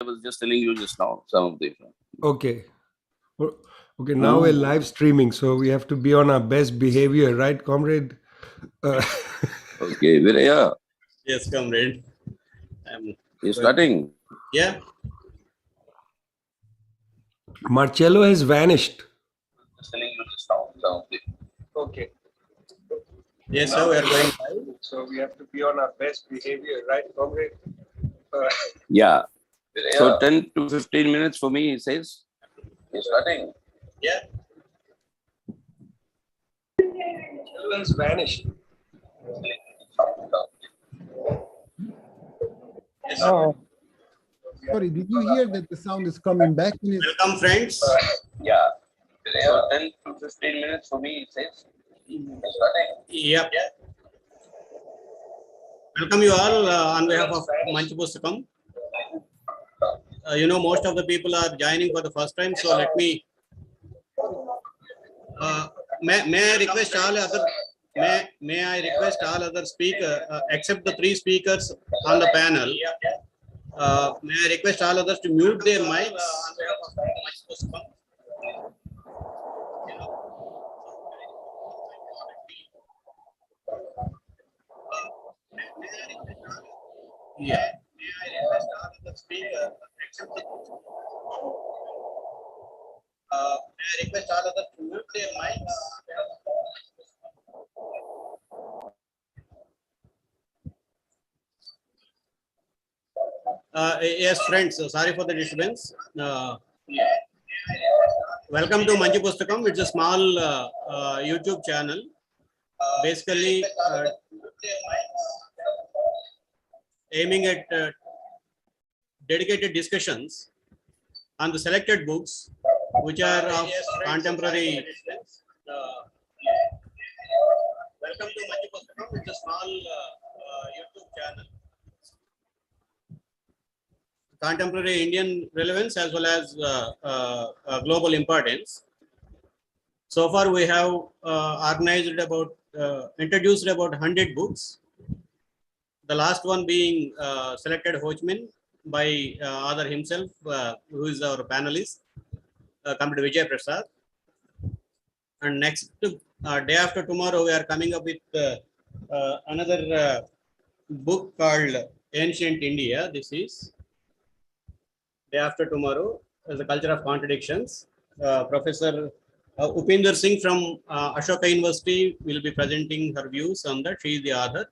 I was just telling you just now, some of the. Okay. Okay, now we're live streaming, so we have to be on our best behavior, right, comrade? Uh, Okay, yeah, Yes, comrade. you're starting. Yeah. Marcello has vanished. Just telling you just now, some of the. Okay. Yes, sir. We are going. So we have to be on our best behavior, right, comrade? Yeah. So 10 to 15 minutes for me, he says. You're starting. Yeah. Marcello has vanished. Yes, Oh, sorry. Did you hear that the sound is coming back? Welcome, friends. Yeah. So 10 to 15 minutes for me, he says. You're starting. Yep. Welcome you all on behalf of Manchi Pustakam. Most of the people are joining for the first time, so let me. May I request all other? May I request all other speakers, except the 3 speakers on the panel? May I request all others to mute their mics? Yeah. May I request all other speakers, except the may I request all others to mute their mics? Yes, friends. Sorry for the disturbance. Welcome to Manchi Pustakam. It's a small YouTube channel. Basically, aiming at dedicated discussions on the selected books, which are of contemporary. Welcome to Manchi Pustakam. It's a small YouTube channel. Contemporary Indian relevance as well as global importance. So far, we have introduced about 100 books. The last one being selected Ho Chi Minh by author himself, who is our panelist, Comrade Vijay Prasad. And next day after tomorrow, we are coming up with another book called Ancient India. This is day after tomorrow, The Culture of Contradictions. Professor Upinder Singh from Ashoka University will be presenting her views on that. She is the author.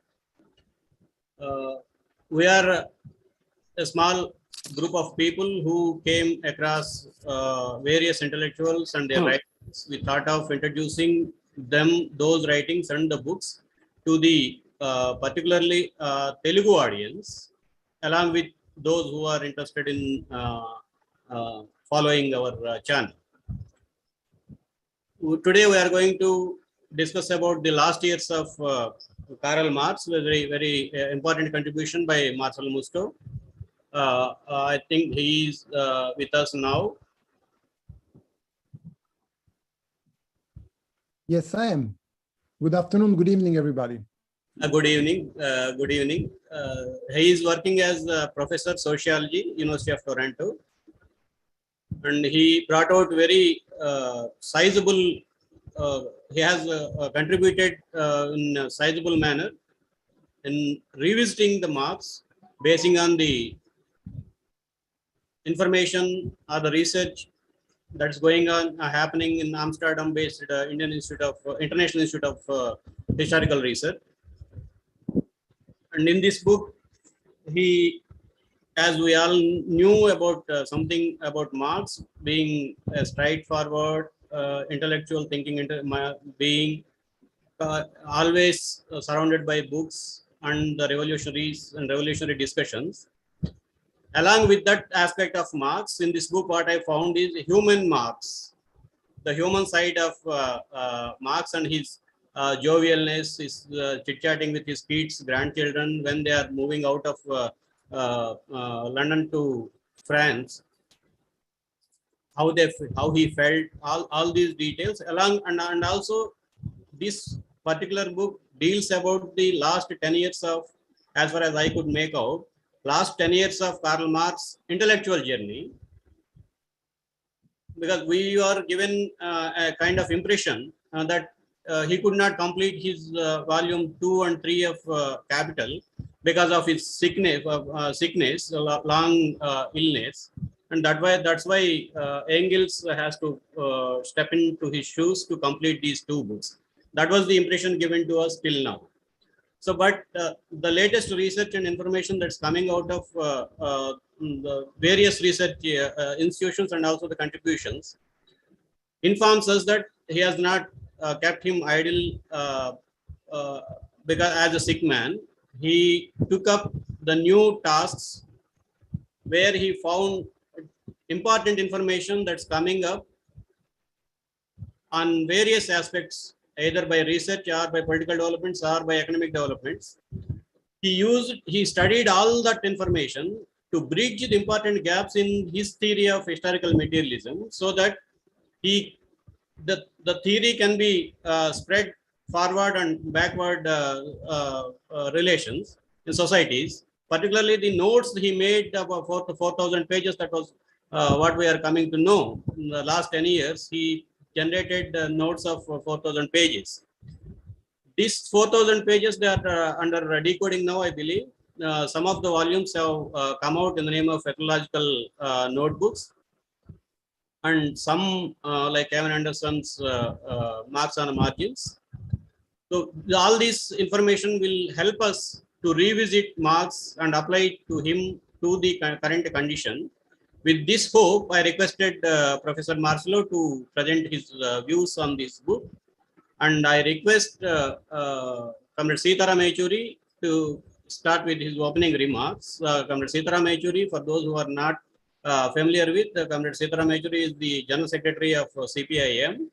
We are a small group of people who came across various intellectuals and their writings. We thought of introducing those writings and the books to the particularly Telugu audience, along with those who are interested in following our channel. Today we are going to discuss about the last years of Karl Marx, very, very important contribution by Marcel Musto. I think he is with us now. Yes, I am. Good afternoon, good evening, everybody. Good evening. Good evening. He is working as a professor sociology, University of Toronto, and he brought out very sizable. He has contributed in a sizable manner in revisiting the Marx, basing on the information or the research that's going on happening in Amsterdam-based International Institute of Historical Research. And in this book, he, as we all knew about something about Marx being a straightforward intellectual thinking, being always surrounded by books and the revolutionaries and revolutionary discussions. Along with that aspect of Marx, in this book, what I found is human Marx, the human side of Marx and his jovialness, his chit-chatting with his kids, grandchildren when they are moving out of London to France, how he felt, all these details along, and also this particular book deals about the last 10 years of, as far as I could make out, last 10 years of Karl Marx intellectual journey, because we are given a kind of impression that he could not complete his volume 2 and 3 of Capital because of his sickness, long illness, and that's why Engels has to step into his shoes to complete these two books. That was the impression given to us till now. So, but the latest research and information that's coming out of the various research institutions and also the contributions informs us that he has not kept him idle because as a sick man, he took up the new tasks where he found important information that's coming up on various aspects, either by research or by political developments or by economic developments. He studied all that information to bridge the important gaps in his theory of historical materialism, so that the theory can be spread forward and backward relations in societies. Particularly the notes he made about 4,000 pages, that was what we are coming to know. In the last 10 years, he generated notes of 4,000 pages. These 4,000 pages, they are under decoding now, I believe. Some of the volumes have come out in the name of ethnological notebooks, and some like Kevin Anderson's Marx on the Margins. So all this information will help us to revisit Marx and apply it to him to the current condition. With this hope, I requested Professor Marcelo to present his views on this book. And I request Comrade Sitaram Yechuri to start with his opening remarks. Comrade Sitaram Yechuri, for those who are not familiar with, Comrade Sitaram Yechuri is the General Secretary of CPIM,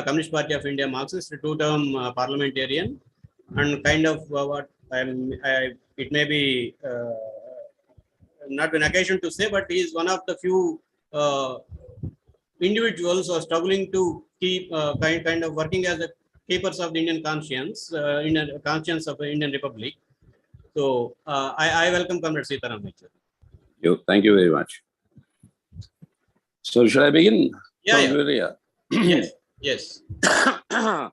Communist Party of India Marxist, two-term parliamentarian, and kind of it may be not an occasion to say, but he is one of the few individuals who are struggling to keep kind of working as a keepers of the Indian conscience, Indian conscience of the Indian Republic. So I welcome Comrade Sitaram Yechuri. Thank you very much. So shall I begin? Yeah. Yes. Hello,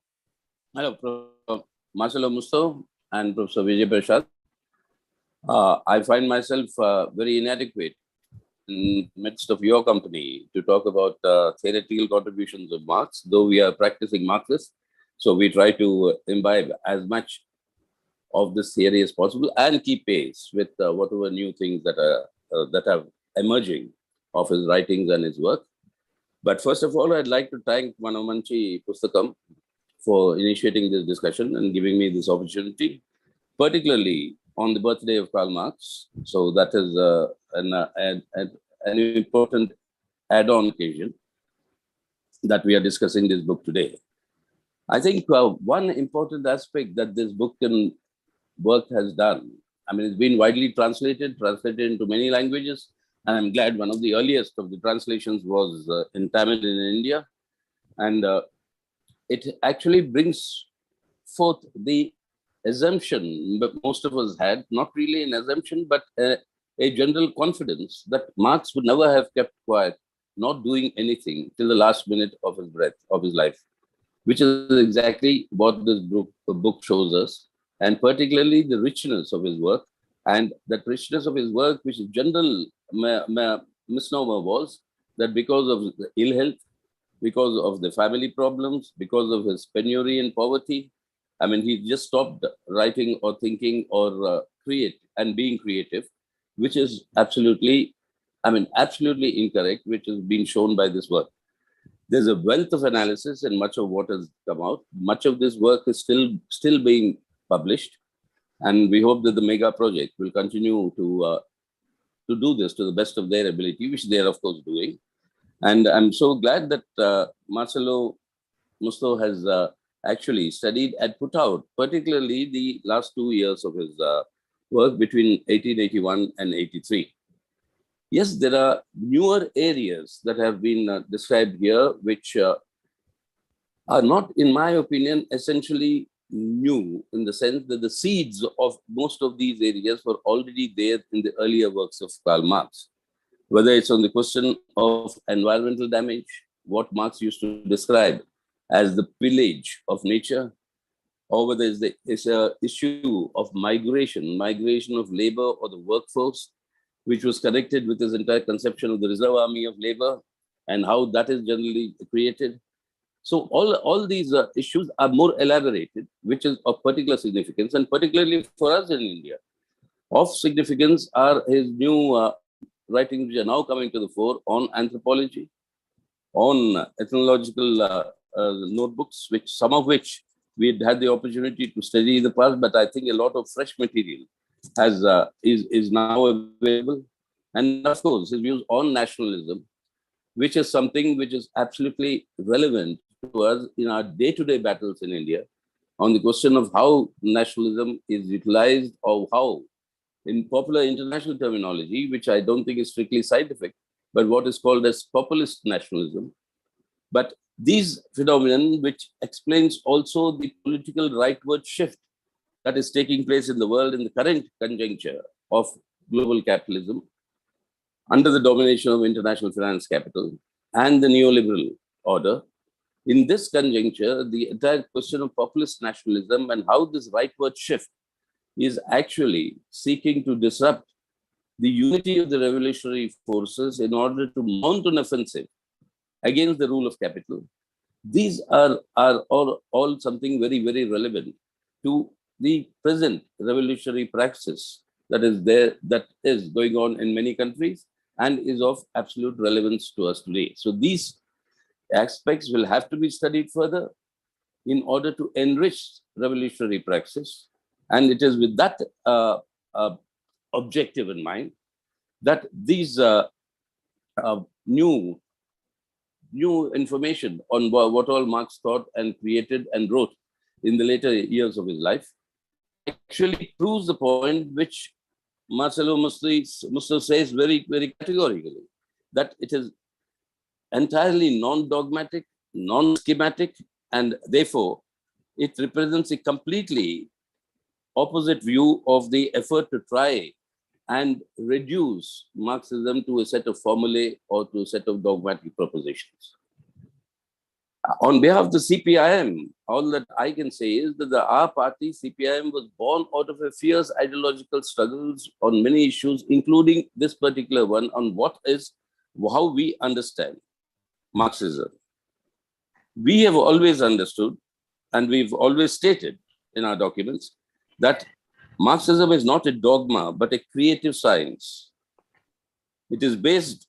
Professor Marcelo Musto and Professor Vijay Prashad. I find myself very inadequate in the midst of your company to talk about theoretical contributions of Marx, though we are practicing Marxists. So we try to imbibe as much of this theory as possible and keep pace with whatever new things that are emerging of his writings and his work. But first of all, I'd like to thank Manamanchi Pustakam for initiating this discussion and giving me this opportunity, particularly on the birthday of Karl Marx. So that is an important add-on occasion that we are discussing this book today. I think one important aspect that this book and work has done, I mean, it's been widely translated into many languages, and I'm glad one of the earliest of the translations was in Tamil in India. And it actually brings forth the assumption that most of us had, not really an assumption, but a general confidence that Marx would never have kept quiet, not doing anything till the last minute of his breath, of his life, which is exactly what this book shows us, and particularly the richness of his work. And that richness of his work, which is general misnomer, was that because of the ill health, because of the family problems, because of his penury and poverty, I mean, he just stopped writing or thinking or being creative, which is absolutely incorrect, which has been shown by this work. There's a wealth of analysis and much of what has come out. Much of this work is still being published. And we hope that the mega project will continue to do this to the best of their ability, which they are, of course, doing. And I'm so glad that Marcelo Musto has actually studied and put out, particularly the last 2 years of his work between 1881 and 83. Yes, there are newer areas that have been described here, which are not, in my opinion, essentially new in the sense that the seeds of most of these areas were already there in the earlier works of Karl Marx. Whether it's on the question of environmental damage, what Marx used to describe as the pillage of nature, or whether it's a issue of migration of labor or the workforce, which was connected with his entire conception of the reserve army of labor and how that is generally created. So all these issues are more elaborated, which is of particular significance, and particularly for us in India. Of significance are his new writings, which are now coming to the fore on anthropology, on ethnological notebooks, which some of which we had had the opportunity to study in the past, but I think a lot of fresh material is now available. And of course, his views on nationalism, which is something which is absolutely relevant to us in our day-to-day battles in India, on the question of how nationalism is utilized, or how, in popular international terminology, which I don't think is strictly scientific, but what is called as populist nationalism. But these phenomenon, which explains also the political rightward shift that is taking place in the world in the current conjuncture of global capitalism under the domination of international finance capital and the neoliberal order. In this conjuncture, the entire question of populist nationalism and how this rightward shift is actually seeking to disrupt the unity of the revolutionary forces in order to mount an offensive against the rule of capital. These are all something very, very relevant to the present revolutionary praxis that is going on in many countries and is of absolute relevance to us today. So these aspects will have to be studied further in order to enrich revolutionary praxis. And it is with that objective in mind that these new information on what all Marx thought and created and wrote in the later years of his life actually proves the point which Marcelo Musto says very, very categorically, that it is entirely non-dogmatic, non-schematic, and therefore it represents a completely opposite view of the effort to try and reduce Marxism to a set of formulae or to a set of dogmatic propositions. On behalf of the CPIM, all that I can say is that our party, CPIM, was born out of a fierce ideological struggles on many issues, including this particular one on how we understand Marxism. We have always understood, and we've always stated in our documents, that Marxism is not a dogma, but a creative science. It is based,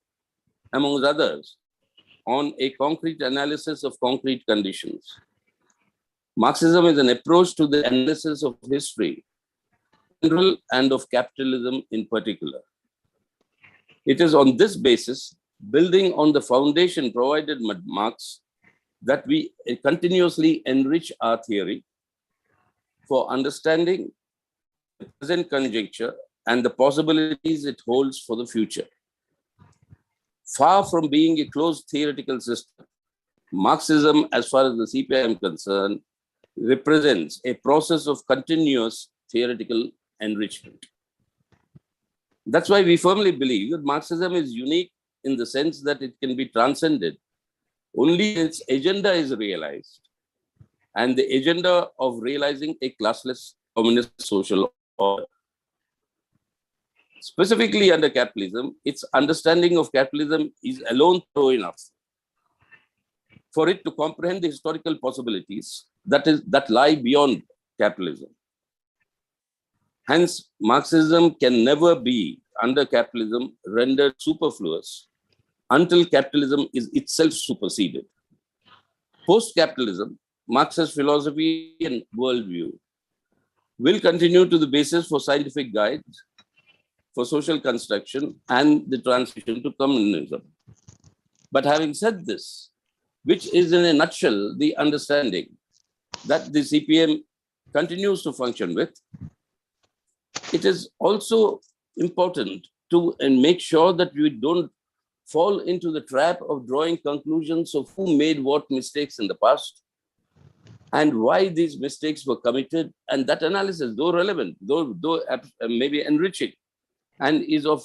among others, on a concrete analysis of concrete conditions. Marxism is an approach to the analysis of history, general, and of capitalism in particular. It is on this basis, building on the foundation provided by Marx, that we continuously enrich our theory for understanding the present conjuncture and the possibilities it holds for the future. Far from being a closed theoretical system, Marxism, as far as the CPI is concerned, represents a process of continuous theoretical enrichment. That's why we firmly believe that Marxism is unique in the sense that it can be transcended only if its agenda is realized, and the agenda of realizing a classless communist social order. Specifically under capitalism, its understanding of capitalism is alone thorough enough for it to comprehend the historical possibilities that lie beyond capitalism. Hence, Marxism can never be, under capitalism, rendered superfluous until capitalism is itself superseded. Post-capitalism, Marx's philosophy and worldview will continue to the basis for scientific guides, for social construction, and the transition to communism. But having said this, which is in a nutshell the understanding that the CPM continues to function with, it is also important to make sure that we don't fall into the trap of drawing conclusions of who made what mistakes in the past, and why these mistakes were committed. And that analysis, though relevant, though maybe enriching, and is of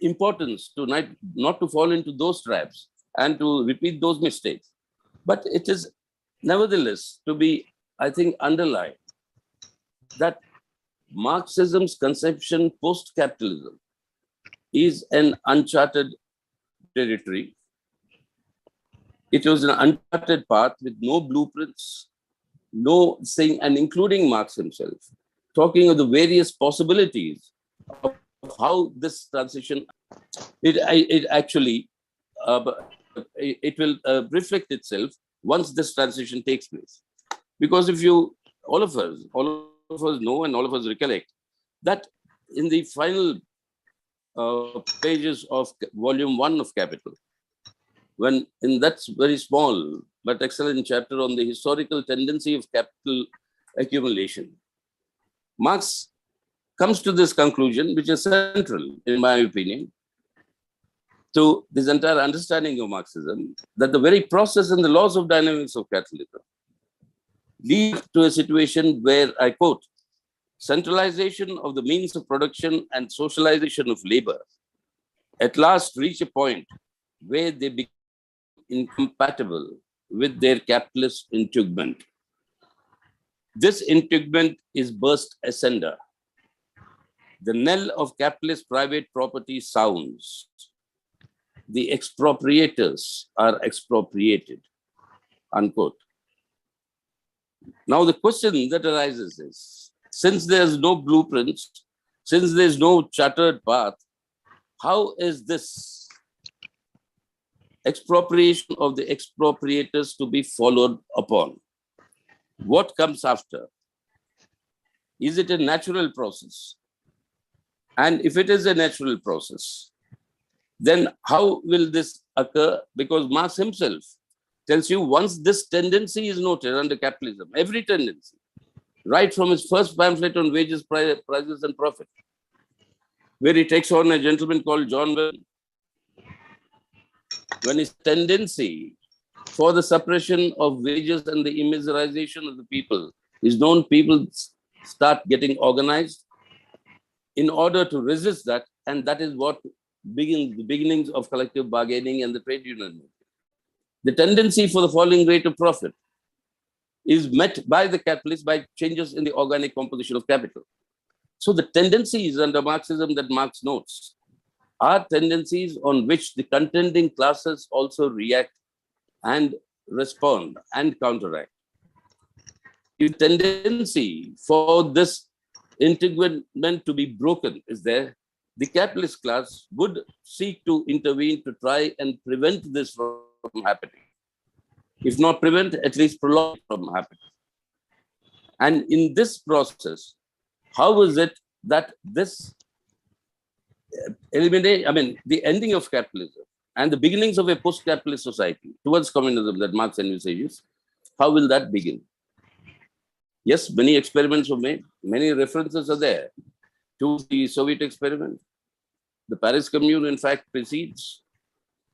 importance to not to fall into those traps and to repeat those mistakes. But it is nevertheless to be, I think, underlined that Marxism's conception post-capitalism is an uncharted territory. It was an uncharted path with no blueprints, no saying, and including Marx himself, talking of the various possibilities of how this transition, it actually, it will reflect itself once this transition takes place. Because if you, all of us know and all of us recollect that in the final pages of volume 1 of Capital, when in that very small but excellent chapter on the historical tendency of capital accumulation, Marx comes to this conclusion, which is central, in my opinion, to this entire understanding of Marxism, that the very process and the laws of dynamics of capitalism lead to a situation where, I quote, centralization of the means of production and socialization of labor at last reach a point where they become incompatible with their capitalist integument. This integument is burst asunder. The knell of capitalist private property sounds. The expropriators are expropriated, unquote. Now the question that arises is, since there's no blueprints, since there's no chartered path, how is this expropriation of the expropriators to be followed upon? What comes after? Is it a natural process? And if it is a natural process, then how will this occur? Because Marx himself tells you, once this tendency is noted under capitalism, every tendency, right from his first pamphlet on wages, prices, and profit, where he takes on a gentleman called John Well, when his tendency for the suppression of wages and the immiserization of the people is known, people start getting organized in order to resist that, and that is what begins the beginnings of collective bargaining and the trade union movement. The tendency for the falling rate of profit is met by the capitalists by changes in the organic composition of capital. So the tendencies under Marxism that Marx notes are tendencies on which the contending classes also react and respond and counteract. If tendency for this integument to be broken is there, the capitalist class would seek to intervene to try and prevent this from happening. If not prevent, at least prolong it from happening. And in this process, how is it that this the ending of capitalism and the beginnings of a post-capitalist society towards communism that Marx envisages, how will that begin? Yes, many experiments were made, many references are there to the Soviet experiment. The Paris Commune, in fact, precedes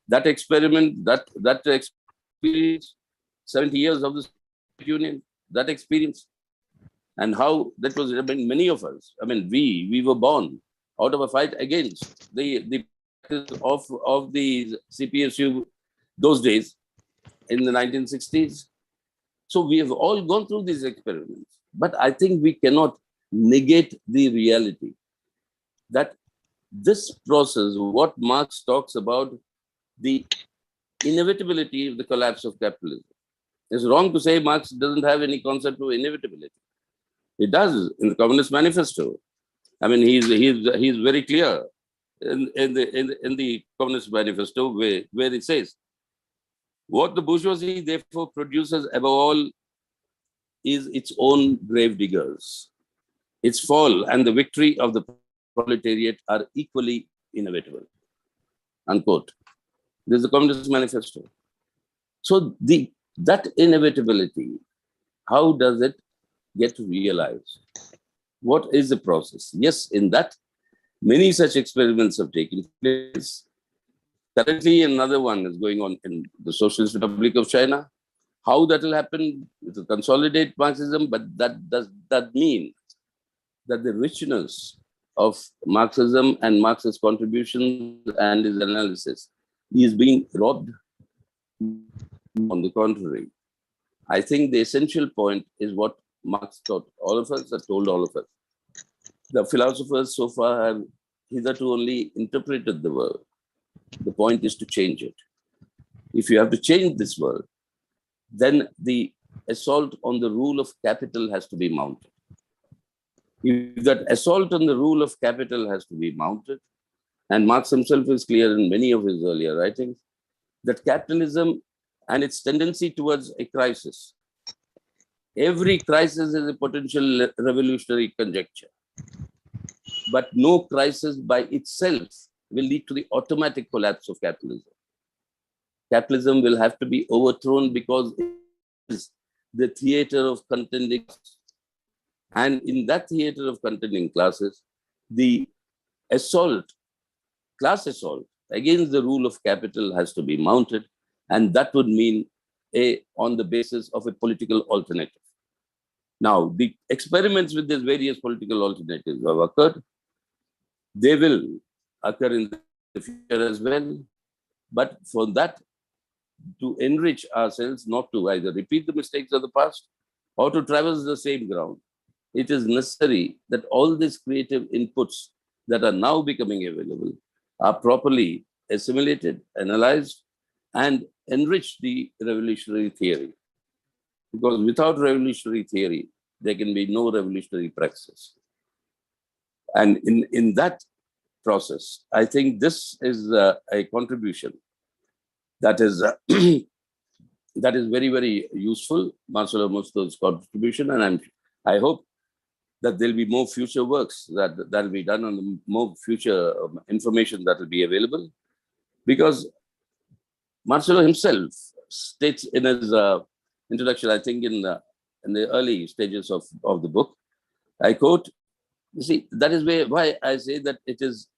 that experiment, that experience, 70 years of the Soviet Union, that experience, and how that was, many of us, we were born out of a fight against the of the CPSU those days in the 1960s. So we have all gone through these experiments, but I think we cannot negate the reality that this process, what Marx talks about, the inevitability of the collapse of capitalism. It's wrong to say Marx doesn't have any concept of inevitability. He does in the Communist Manifesto. He's very clear in the Communist Manifesto where it says, what the bourgeoisie therefore produces above all is its own grave diggers. Its fall and the victory of the proletariat are equally inevitable. Unquote. This is the Communist Manifesto. So that inevitability, how does it get realized? What is the process? Yes, in that, many such experiments have taken place. Currently, another one is going on in the Socialist Republic of China. How that will happen? It will consolidate Marxism, but that does that mean that the richness of Marxism and Marx's contributions and his analysis is being robbed? On the contrary, I think the essential point is what Marx taught all of us, that told all of us. The philosophers so far have hitherto only interpreted the world. The point is to change it. If you have to change this world, then the assault on the rule of capital has to be mounted. If that assault on the rule of capital has to be mounted, and Marx himself is clear in many of his earlier writings, that capitalism and its tendency towards a crisis, every crisis is a potential revolutionary conjuncture. But no crisis by itself will lead to the automatic collapse of capitalism. Capitalism will have to be overthrown because it is the theater of contending classes. And in that theater of contending classes, the assault, class assault against the rule of capital has to be mounted. And that would mean on the basis of a political alternative. Now, the experiments with these various political alternatives have occurred. They will occur in the future as well. But for that, to enrich ourselves, not to either repeat the mistakes of the past or to traverse the same ground, it is necessary that all these creative inputs that are now becoming available are properly assimilated, analyzed, and enrich the revolutionary theory. Because without revolutionary theory, there can be no revolutionary praxis. And in that process, I think this is a contribution that is that is very, very useful, Marcelo Musto's contribution, and I hope that there'll be more future works that will be done on the more future information that will be available, because Marcelo himself states in his introduction, I think in the early stages of the book, I quote, you see, that is why I say that it is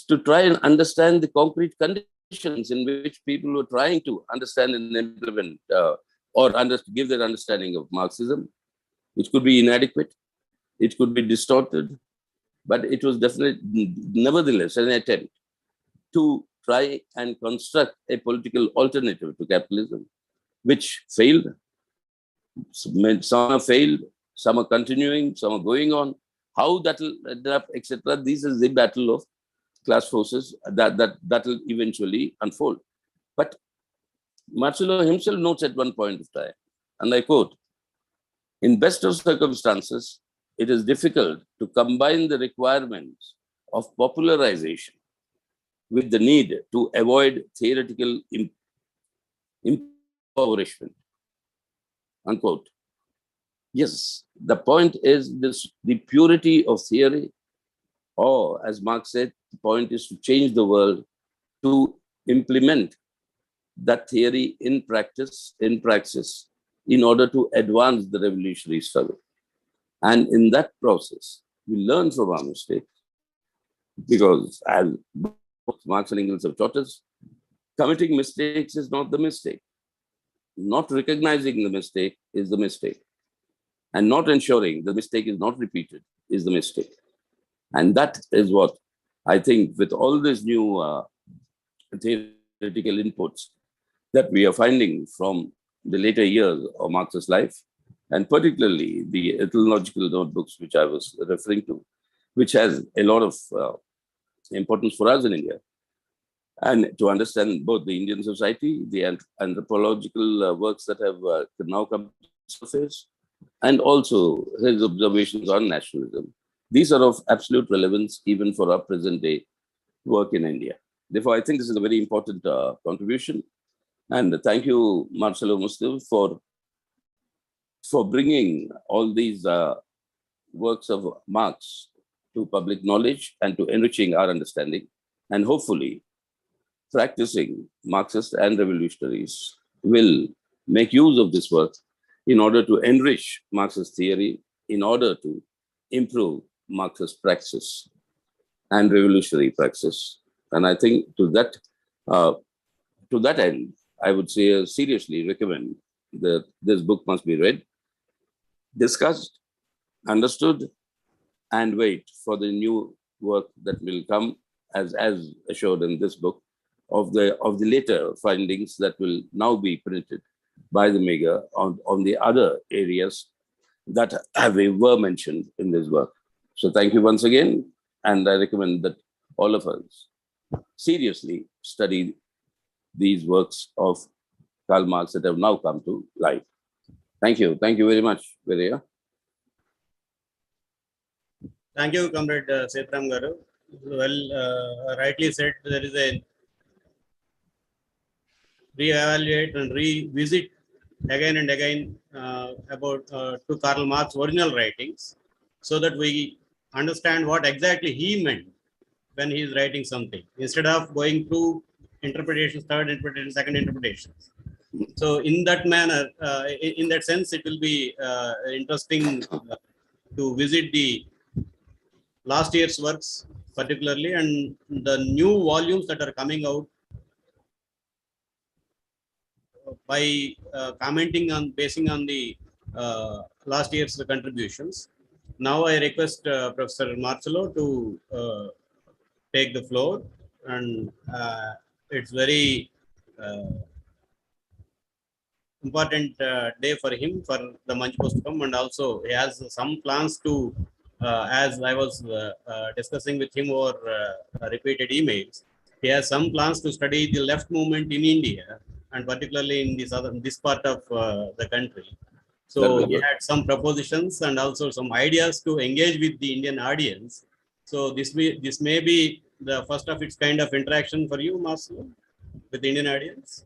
to try and understand the concrete conditions in which people were trying to understand and implement or give their understanding of Marxism, which could be inadequate, it could be distorted, but it was definitely, nevertheless, an attempt to try and construct a political alternative to capitalism, which failed. Some have failed, some are continuing, some are going on. How that will adapt, etc. This is the battle of class forces that will eventually unfold. But Marcelo himself notes at one point of time, and I quote, "In best of circumstances, it is difficult to combine the requirements of popularization with the need to avoid theoretical impoverishment." Unquote. Yes, the point is the purity of theory, or as Marx said, the point is to change the world, to implement that theory in praxis, in order to advance the revolutionary struggle. And in that process, we learn from our mistakes, because as both Marx and Engels have taught us, committing mistakes is not the mistake. Not recognizing the mistake is the mistake. And not ensuring the mistake is not repeated is the mistake. And that is what I think, with all these new theoretical inputs that we are finding from the later years of Marx's life, and particularly the ethnological notebooks, which I was referring to, which has a lot of importance for us in India. And to understand both the Indian society, the anthropological works that have now come to surface, and also his observations on nationalism. These are of absolute relevance even for our present day work in India. Therefore, I think this is a very important contribution. And thank you, Marcelo Musto, for bringing all these works of Marx to public knowledge and to enriching our understanding. And hopefully, practicing Marxists and revolutionaries will make use of this work in order to enrich Marxist theory, in order to improve Marxist praxis and revolutionary praxis. And I think to that end, I would say seriously recommend that this book must be read, discussed, understood, and wait for the new work that will come as assured in this book of the later findings that will now be printed by the maker on the other areas that were mentioned in this work. So thank you once again, and I recommend that all of us seriously study these works of Karl Marx that have now come to light. Thank you. Thank you very much, Virya. Thank you, Comrade Setram Garu. Well, rightly said, there is a re-evaluate and revisit again and again about to Karl Marx's original writings, so that we understand what exactly he meant when he is writing something, instead of going through interpretations, third interpretation, second interpretations. So in that manner, in that sense, it will be interesting to visit the last year's works particularly, and the new volumes that are coming out by commenting on, basing on the last year's contributions. Now I request Professor Marcelo to take the floor, and it's very important day for him, for the Manchpostukam, and also he has some plans to, as I was discussing with him over repeated emails, he has some plans to study the left movement in India, and particularly in this part of the country. So he had some propositions and also some ideas to engage with the Indian audience. So this may be the first of its kind of interaction for you, Marcelo, with the Indian audience.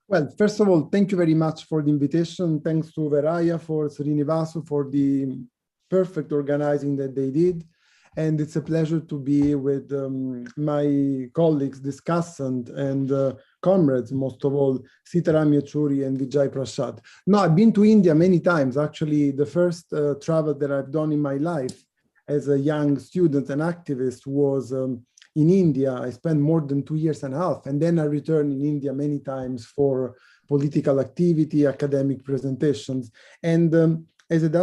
Well, first of all, thank you very much for the invitation. Thanks to Veraya, for Srinivasu, for the perfect organizing that they did. And it's a pleasure to be with my colleagues, discussant, and comrades, most of all, Sitaram Yechuri and Vijay Prashad. No, I've been to India many times. Actually, the first travel that I've done in my life as a young student and activist was in India. I spent more than 2.5 years, and then I returned in India many times for political activity, academic presentations. And as it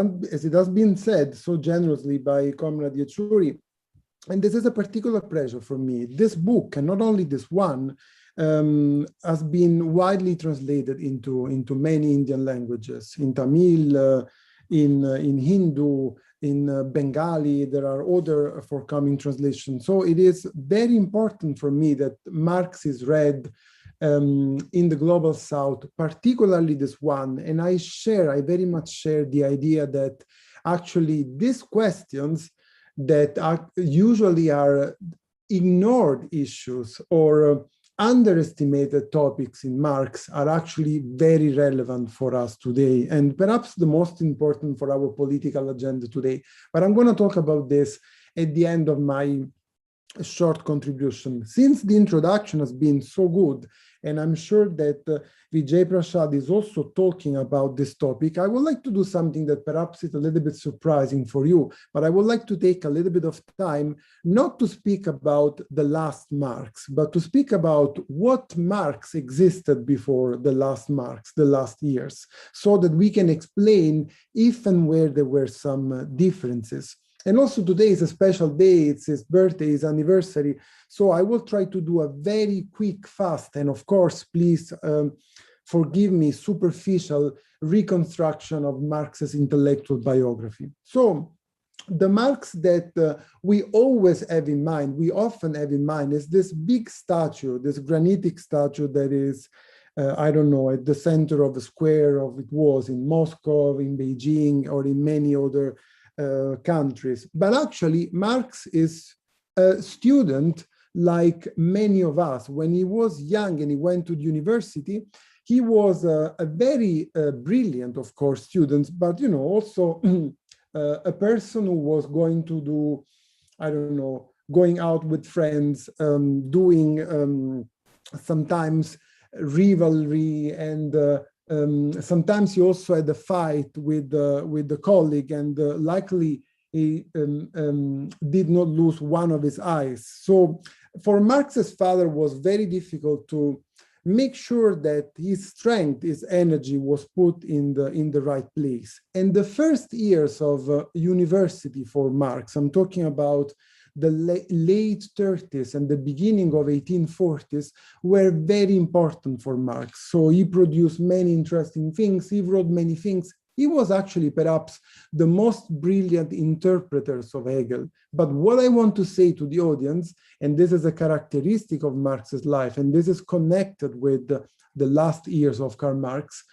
has been said so generously by Comrade Yechuri, and this is a particular pleasure for me, this book, and not only this one, has been widely translated into many Indian languages, in Tamil, in Hindu, in Bengali. There are other forthcoming translations. So it is very important for me that Marx is read in the Global South, particularly this one. And I very much share the idea that actually these questions that usually are ignored issues or underestimated topics in Marx are actually very relevant for us today, and perhaps the most important for our political agenda today. But I'm going to talk about this at the end of my short contribution. Since the introduction has been so good, and I'm sure that Vijay Prashad is also talking about this topic, I would like to do something that perhaps is a little bit surprising for you, but I would like to take a little bit of time not to speak about the last Marx, but to speak about what Marx existed before the last Marx, the last years, so that we can explain if and where there were some differences. And also today is a special day, it's his birthday, his anniversary. So I will try to do a very quick, fast, and of course, please forgive me, superficial reconstruction of Marx's intellectual biography. So the Marx that we always have in mind, we often have in mind, is this big statue, this granitic statue that is, I don't know, at the center of a square of it was in Moscow, in Beijing, or in many other countries. But actually, Marx is a student like many of us. When he was young and he went to the university, he was a very brilliant, of course, student, but, you know, also a person who was going to do, I don't know, going out with friends, doing sometimes rivalry, and sometimes he also had a fight with the colleague, and likely he did not lose one of his eyes. So for Marx's father, it was very difficult to make sure that his strength, his energy was put in the right place. And the first years of university for Marx, I'm talking about the late 30s and the beginning of 1840s, were very important for Marx. So he produced many interesting things, he wrote many things. He was actually perhaps the most brilliant interpreters of Hegel. But what I want to say to the audience, and this is a characteristic of Marx's life, and this is connected with the last years of Karl Marx,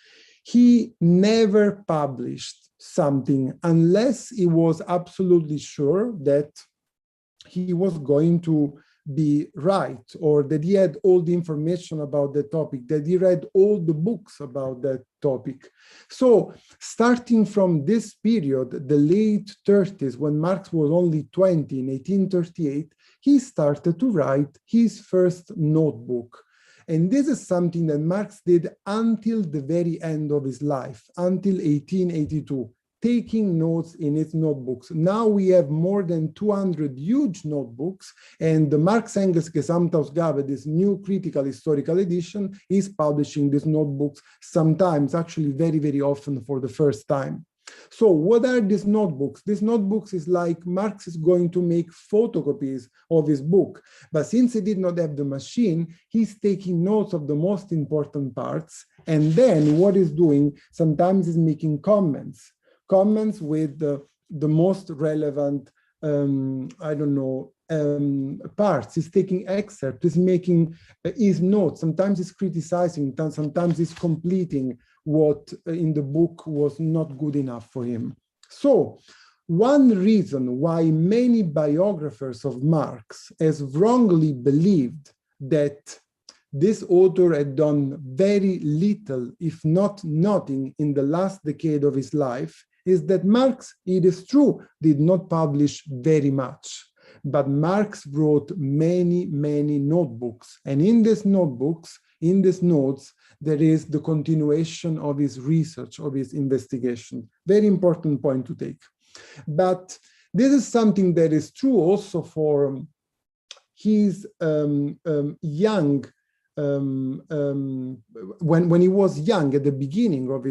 he never published something unless he was absolutely sure that he was going to be right, or that he had all the information about the topic, that he read all the books about that topic. So starting from this period, the late 30s, when Marx was only 20 in 1838, he started to write his first notebook. And this is something that Marx did until the very end of his life, until 1882. Taking notes in his notebooks. Now we have more than 200 huge notebooks, and the Marx Engels Gesamtausgabe, this new critical historical edition, is publishing these notebooks, sometimes actually very, very often for the first time. So what are these notebooks? These notebooks is like Marx is going to make photocopies of his book, but since he did not have the machine, he's taking notes of the most important parts, and then what he's doing, sometimes he's making comments with the most relevant, parts. He's taking excerpts, he's making his notes. Sometimes he's criticizing, sometimes he's completing what in the book was not good enough for him. So one reason why many biographers of Marx has wrongly believed that this author had done very little, if not nothing, in the last decade of his life, is that Marx, it is true, did not publish very much, but Marx wrote many, many notebooks. And in these notebooks, in these notes, there is the continuation of his research, of his investigation. Very important point to take. But this is something that is true also for his young when he was young, at the beginning of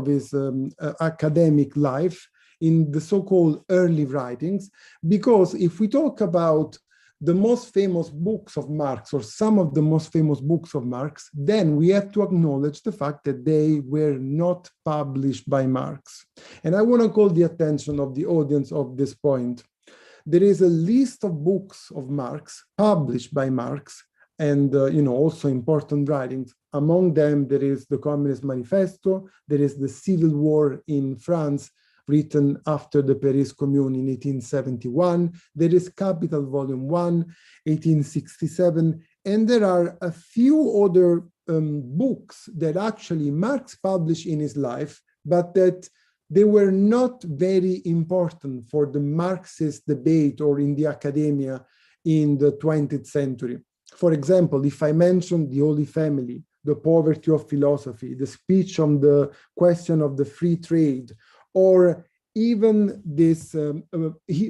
his academic life, in the so-called early writings, because if we talk about the most famous books of Marx, or some of the most famous books of Marx, then we have to acknowledge the fact that they were not published by Marx. And I want to call the attention of the audience of this point. There is a list of books of Marx published by Marx, and also important writings. Among them, there is the Communist Manifesto, there is the Civil War in France, written after the Paris Commune in 1871, there is Capital Volume 1, 1867, and there are a few other books that actually Marx published in his life, but that they were not very important for the Marxist debate or in the academia in the 20th century. For example, if I mention the Holy Family, the Poverty of Philosophy, the speech on the question of the free trade, or even this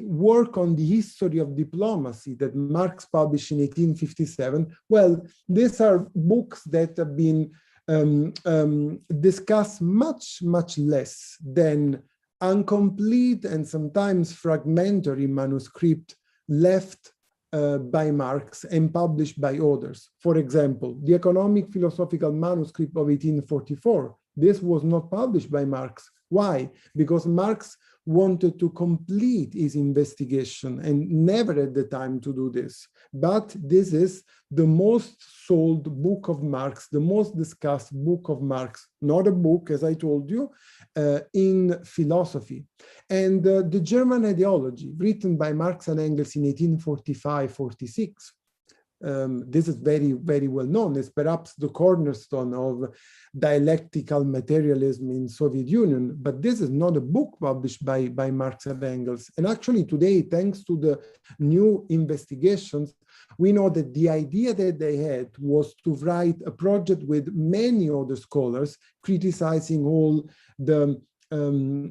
work on the history of diplomacy that Marx published in 1857, well, these are books that have been discussed much, much less than incomplete and sometimes fragmentary manuscript left by Marx and published by others. For example, the Economic Philosophical Manuscript of 1844, this was not published by Marx. Why? Because Marx wanted to complete his investigation and never had the time to do this. But this is the most sold book of Marx, the most discussed book of Marx, not a book, as I told you, in philosophy. And the German ideology, written by Marx and Engels in 1845-46, this is very, very well known. It's perhaps the cornerstone of dialectical materialism in Soviet Union, but this is not a book published by Marx and Engels. And actually today, thanks to the new investigations, we know that the idea that they had was to write a project with many other scholars criticizing all the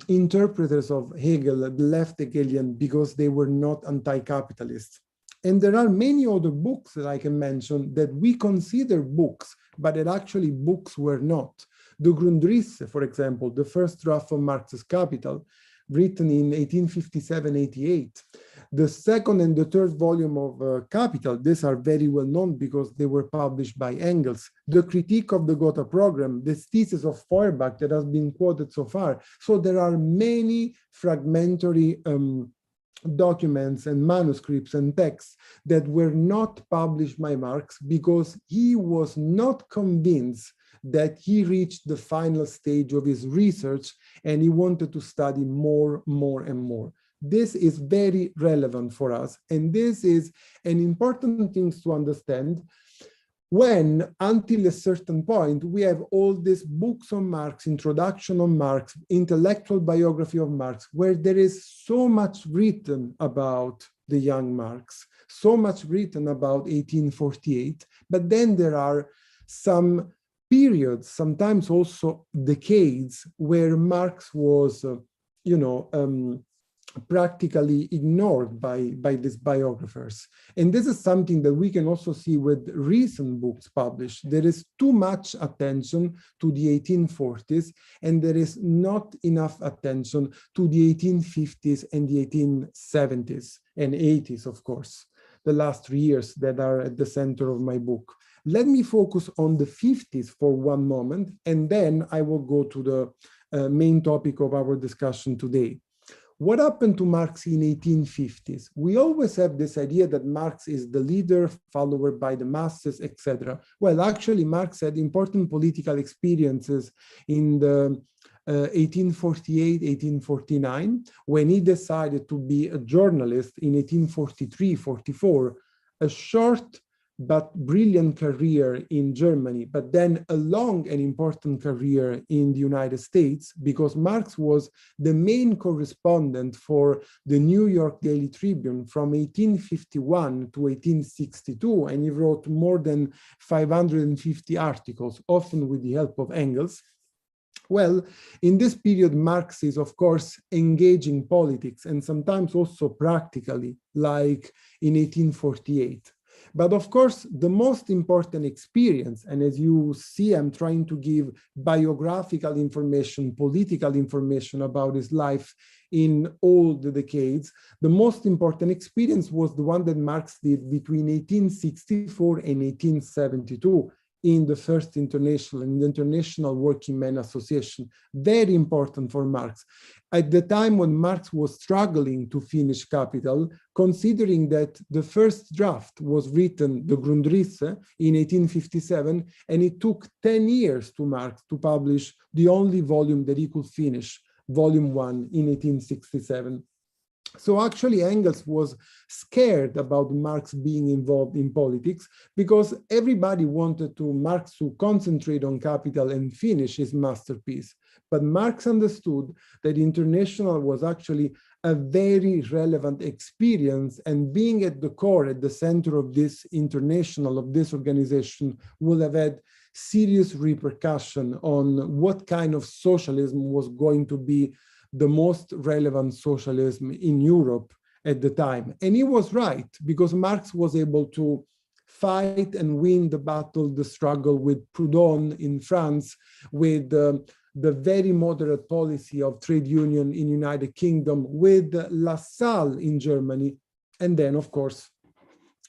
interpreters of Hegel, the left Hegelian, because they were not anti-capitalists. And there are many other books that I can mention that we consider books, but that actually books were not. The Grundrisse, for example, the first draft of Marx's Capital, written in 1857-88. The second and the third volume of Capital, these are very well known because they were published by Engels. The Critique of the Gotha Program, the thesis of Feuerbach that has been quoted so far. So there are many fragmentary documents and manuscripts and texts that were not published by Marx because he was not convinced that he reached the final stage of his research and he wanted to study more and more. This is very relevant for us, and this is an important thing to understand when, until a certain point, we have all these books on Marx, introduction on Marx, intellectual biography of Marx, where there is so much written about the young Marx, so much written about 1848, but then there are some periods, sometimes also decades, where Marx was, practically ignored by these biographers. And this is something that we can also see with recent books published. There is too much attention to the 1840s, and there is not enough attention to the 1850s and the 1870s and 80s, of course, the last 3 years that are at the center of my book. Let me focus on the 50s for one moment, and then I will go to the main topic of our discussion today. What happened to Marx in 1850s? We always have this idea that Marx is the leader, followed by the masses, etc. Well, actually, Marx had important political experiences in the 1848, 1849, when he decided to be a journalist in 1843, 44, a short but brilliant career in Germany, but then a long and important career in the United States, because Marx was the main correspondent for the New York Daily Tribune from 1851 to 1862, and he wrote more than 550 articles, often with the help of Engels. Well, in this period, Marx is, of course, engaging politics and sometimes also practically, like in 1848. But of course, the most important experience, and as you see, I'm trying to give biographical information, political information about his life in all the decades, the most important experience was the one that Marx did between 1864 and 1872 in the First International and the International Working Men Association. Very important for Marx. At the time when Marx was struggling to finish Capital, considering that the first draft was written, the Grundrisse, in 1857, and it took 10 years to Marx to publish the only volume that he could finish, volume 1, in 1867. So actually Engels was scared about Marx being involved in politics because everybody wanted Marx to concentrate on Capital and finish his masterpiece. But Marx understood that International was actually a very relevant experience, and being at the core, at the center of this International, of this organization, would have had serious repercussion on what kind of socialism was going to be the most relevant socialism in Europe at the time. And he was right, because Marx was able to fight and win the battle, the struggle with Proudhon in France, with the very moderate policy of trade union in United Kingdom, with Lassalle in Germany, and then, of course,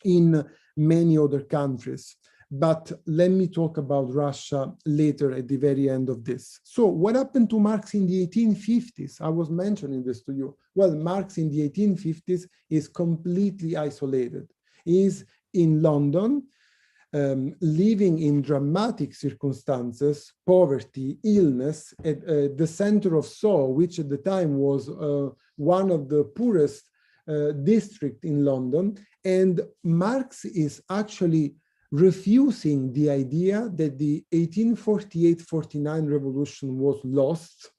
in many other countries. But let me talk about Russia later at the very end of this. So what happened to Marx in the 1850s? I was mentioning this to you. Well, Marx in the 1850s is completely isolated. He is in London, living in dramatic circumstances, poverty, illness, at the center of Soho, which at the time was one of the poorest districts in London. And Marx is actually refusing the idea that the 1848-49 revolution was lost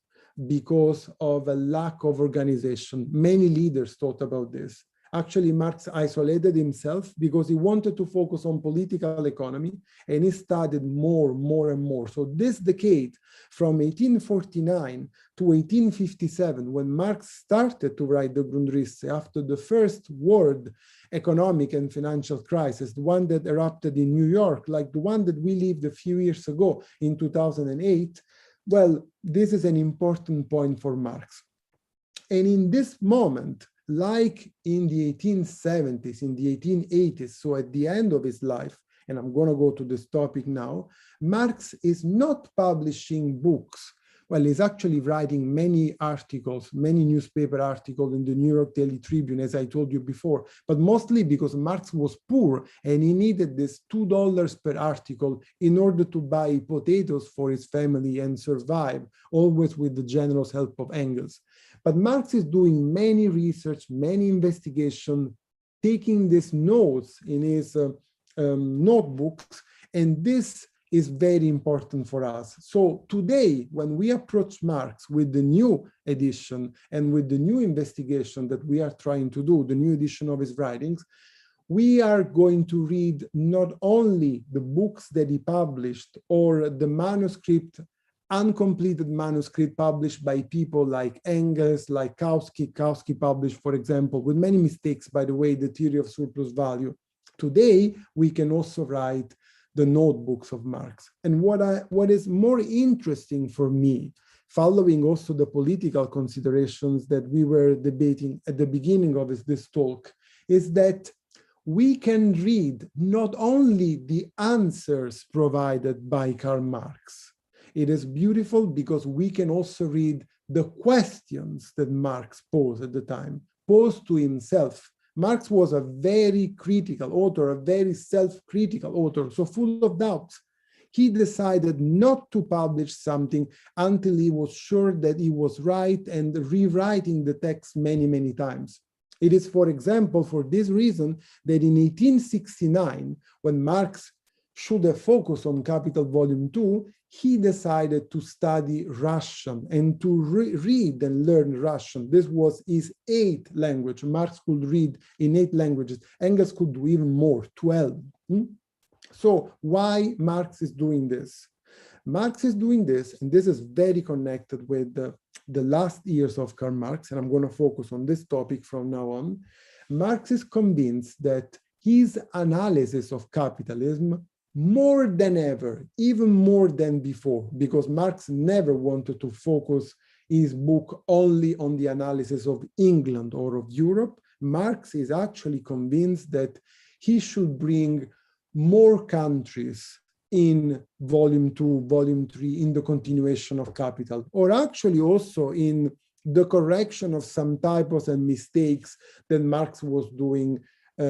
because of a lack of organization. Many leaders thought about this. Actually, Marx isolated himself because he wanted to focus on political economy, and he studied more and more. So this decade, from 1849 to 1857, when Marx started to write the Grundrisse after the first world economic and financial crisis, the one that erupted in New York, like the one that we lived a few years ago in 2008, well, this is an important point for Marx. And in this moment, like in the 1870s, in the 1880s, so at the end of his life, and I'm going to go to this topic now, Marx is not publishing books. Well, he's actually writing many articles, many newspaper articles in the New York Daily Tribune, as I told you before, but mostly because Marx was poor and he needed this $2 per article in order to buy potatoes for his family and survive, always with the generous help of Engels. But Marx is doing many research, many investigation, taking these notes in his notebooks, and this is very important for us. So today, when we approach Marx with the new edition and with the new investigation that we are trying to do, the new edition of his writings, we are going to read not only the books that he published or the manuscript, uncompleted manuscript published by people like Engels, like Kautsky. Kautsky published, for example, with many mistakes, by the way, the theory of surplus value. Today, we can also write the notebooks of Marx. And what is more interesting for me, following also the political considerations that we were debating at the beginning of this talk, is that we can read not only the answers provided by Karl Marx. It is beautiful because we can also read the questions that Marx posed at the time, posed to himself. Marx was a very critical author, a very self-critical author, so full of doubts. He decided not to publish something until he was sure that he was right, and rewriting the text many, many times. It is, for example, for this reason that in 1869, when Marx should have focused on Capital Volume 2, he decided to study Russian and to read and learn Russian. This was his 8th language. Marx could read in 8 languages. Engels could do even more, 12. So why Marx is doing this? Marx is doing this, and this is very connected with the last years of Karl Marx, and I'm going to focus on this topic from now on. Marx is convinced that his analysis of capitalism, more than ever, even more than before, because Marx never wanted to focus his book only on the analysis of England or of Europe. Marx is actually convinced that he should bring more countries in Volume 2, Volume 3, in the continuation of Capital, or actually also in the correction of some typos and mistakes that Marx was doing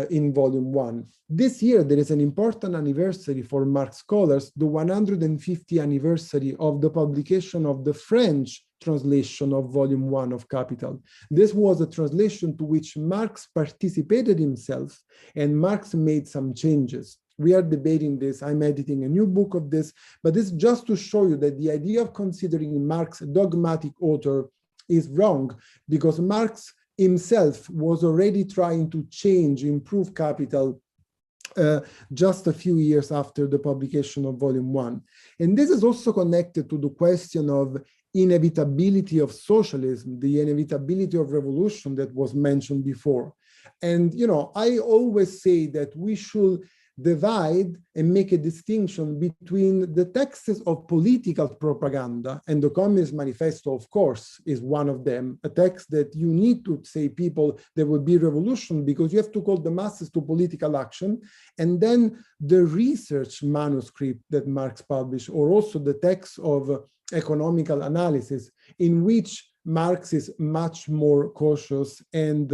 in Volume 1. This year, there is an important anniversary for Marx scholars, the 150th anniversary of the publication of the French translation of Volume 1 of Capital. This was a translation to which Marx participated himself, and Marx made some changes. We are debating this. I'm editing a new book of this, but this is just to show you that the idea of considering Marx a dogmatic author is wrong, because Marx himself was already trying to change, improve Capital just a few years after the publication of Volume 1. And this is also connected to the question of inevitability of socialism, the inevitability of revolution that was mentioned before. And, you know, I always say that we should divide and make a distinction between the texts of political propaganda, and the Communist Manifesto, of course, is one of them, a text that you need to say people there will be revolution because you have to call the masses to political action, and then the research manuscript that Marx published, or also the text of economical analysis, in which Marx is much more cautious and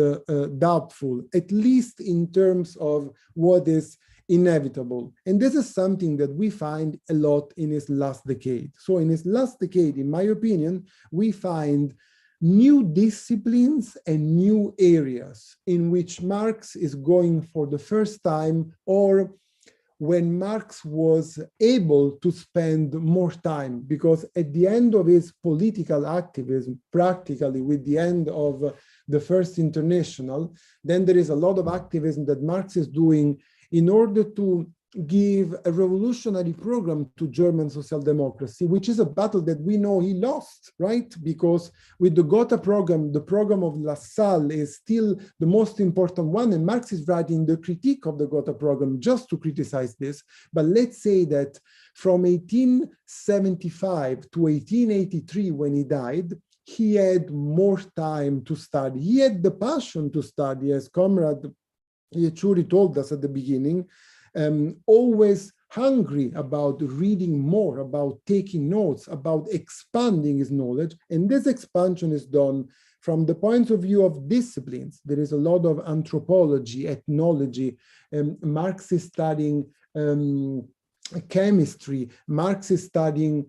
doubtful, at least in terms of what is inevitable. And this is something that we find a lot in his last decade. So in his last decade, in my opinion, we find new disciplines and new areas in which Marx is going for the first time, or when Marx was able to spend more time, because at the end of his political activism, practically with the end of the First International, then there is a lot of activism that Marx is doing in order to give a revolutionary program to German social democracy, which is a battle that we know he lost, right? Because with the Gotha program, the program of Lassalle is still the most important one, and Marx is writing the critique of the Gotha program just to criticize this. But let's say that from 1875 to 1883, when he died, he had more time to study. He had the passion to study, as Comrade Iechuri told us at the beginning, always hungry about reading more, about taking notes, about expanding his knowledge. And this expansion is done from the point of view of disciplines. There is a lot of anthropology, ethnology. Marx is studying chemistry. Marx is studying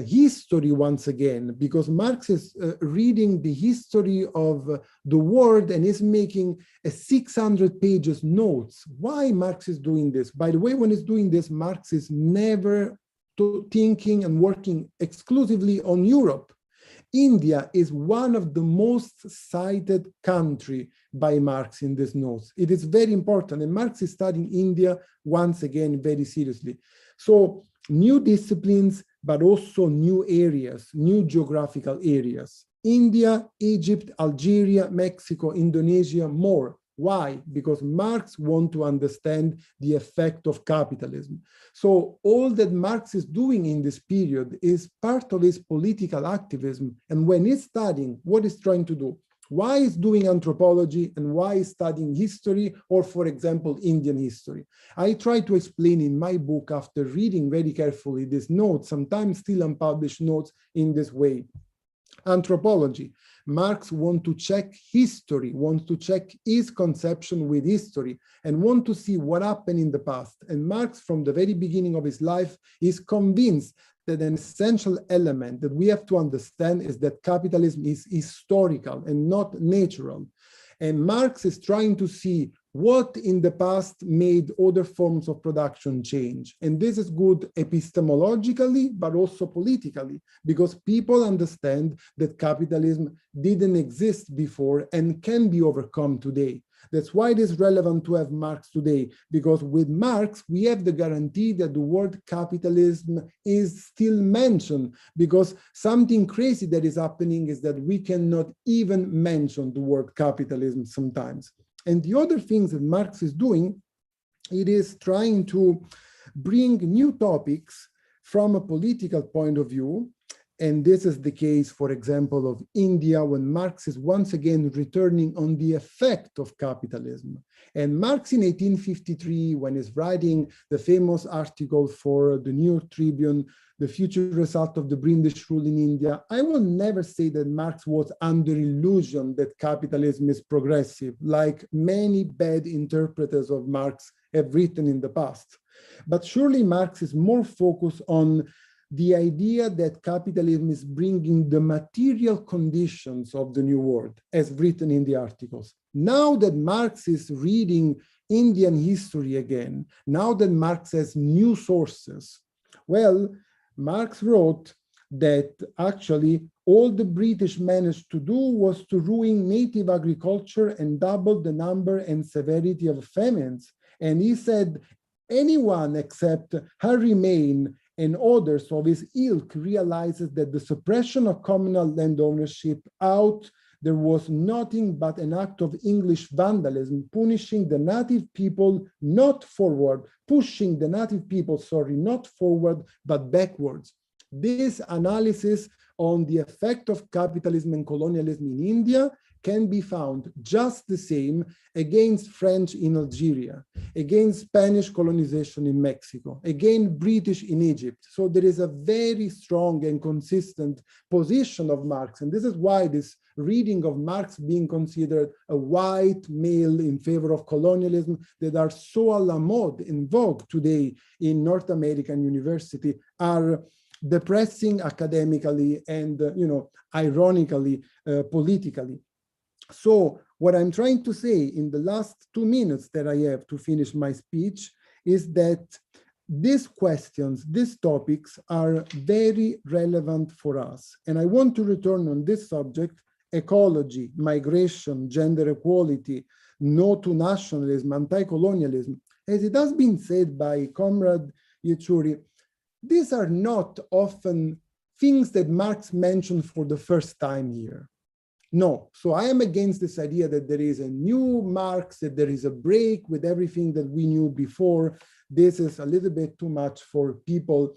history once again, because Marx is reading the history of the world and is making a 600 pages notes. Why Marx is doing this? By the way, when he's doing this, Marx is never thinking and working exclusively on Europe. India is one of the most cited country by Marx in these notes. It is very important, and Marx is studying India once again very seriously. So new disciplines, but also new areas, new geographical areas. India, Egypt, Algeria, Mexico, Indonesia, more. Why? Because Marx wants to understand the effect of capitalism. So all that Marx is doing in this period is part of his political activism. And when he's studying, what he's trying to do? Why is doing anthropology and why is studying history, or for example, Indian history? I try to explain in my book, after reading very carefully these notes, sometimes still unpublished notes, in this way. Anthropology. Marx wants to check history, wants to check his conception with history, and want to see what happened in the past. And Marx, from the very beginning of his life, is convinced that an essential element that we have to understand is that capitalism is historical and not natural. And Marx is trying to see what in the past made other forms of production change. And this is good epistemologically, but also politically, because people understand that capitalism didn't exist before and can be overcome today. That's why it is relevant to have Marx today, because with Marx, we have the guarantee that the word capitalism is still mentioned, because something crazy that is happening is that we cannot even mention the word capitalism sometimes. And the other things that Marx is doing, it is trying to bring new topics from a political point of view. And this is the case, for example, of India, when Marx is once again returning on the effect of capitalism. And Marx in 1853, when he's writing the famous article for the New York Tribune, The Future Result of the British Rule in India, I will never say that Marx was under illusion that capitalism is progressive, like many bad interpreters of Marx have written in the past. But surely Marx is more focused on the idea that capitalism is bringing the material conditions of the new world, as written in the articles. Now that Marx is reading Indian history again, now that Marx has new sources, well, Marx wrote that actually all the British managed to do was to ruin native agriculture and double the number and severity of famines. And he said, anyone except Harry Mayne and others of his ilk realizes that the suppression of communal land ownership there was nothing but an act of English vandalism, pushing the native people not forward, not forward, but backwards. This analysis on the effect of capitalism and colonialism in India can be found just the same against French in Algeria, against Spanish colonization in Mexico, against British in Egypt. So there is a very strong and consistent position of Marx. And this is why this reading of Marx being considered a white male in favor of colonialism that are so a la mode, in vogue today in North American university, are depressing academically and, ironically, politically. So what I'm trying to say in the last 2 minutes that I have to finish my speech is that these questions, these topics are very relevant for us. And I want to return on this subject ecology, migration, gender equality, no to nationalism, anti-colonialism. As it has been said by Comrade Yechuri, these are not often things that Marx mentioned for the first time here. No, so I am against this idea that there is a new Marx, that there is a break with everything that we knew before. This is a little bit too much for people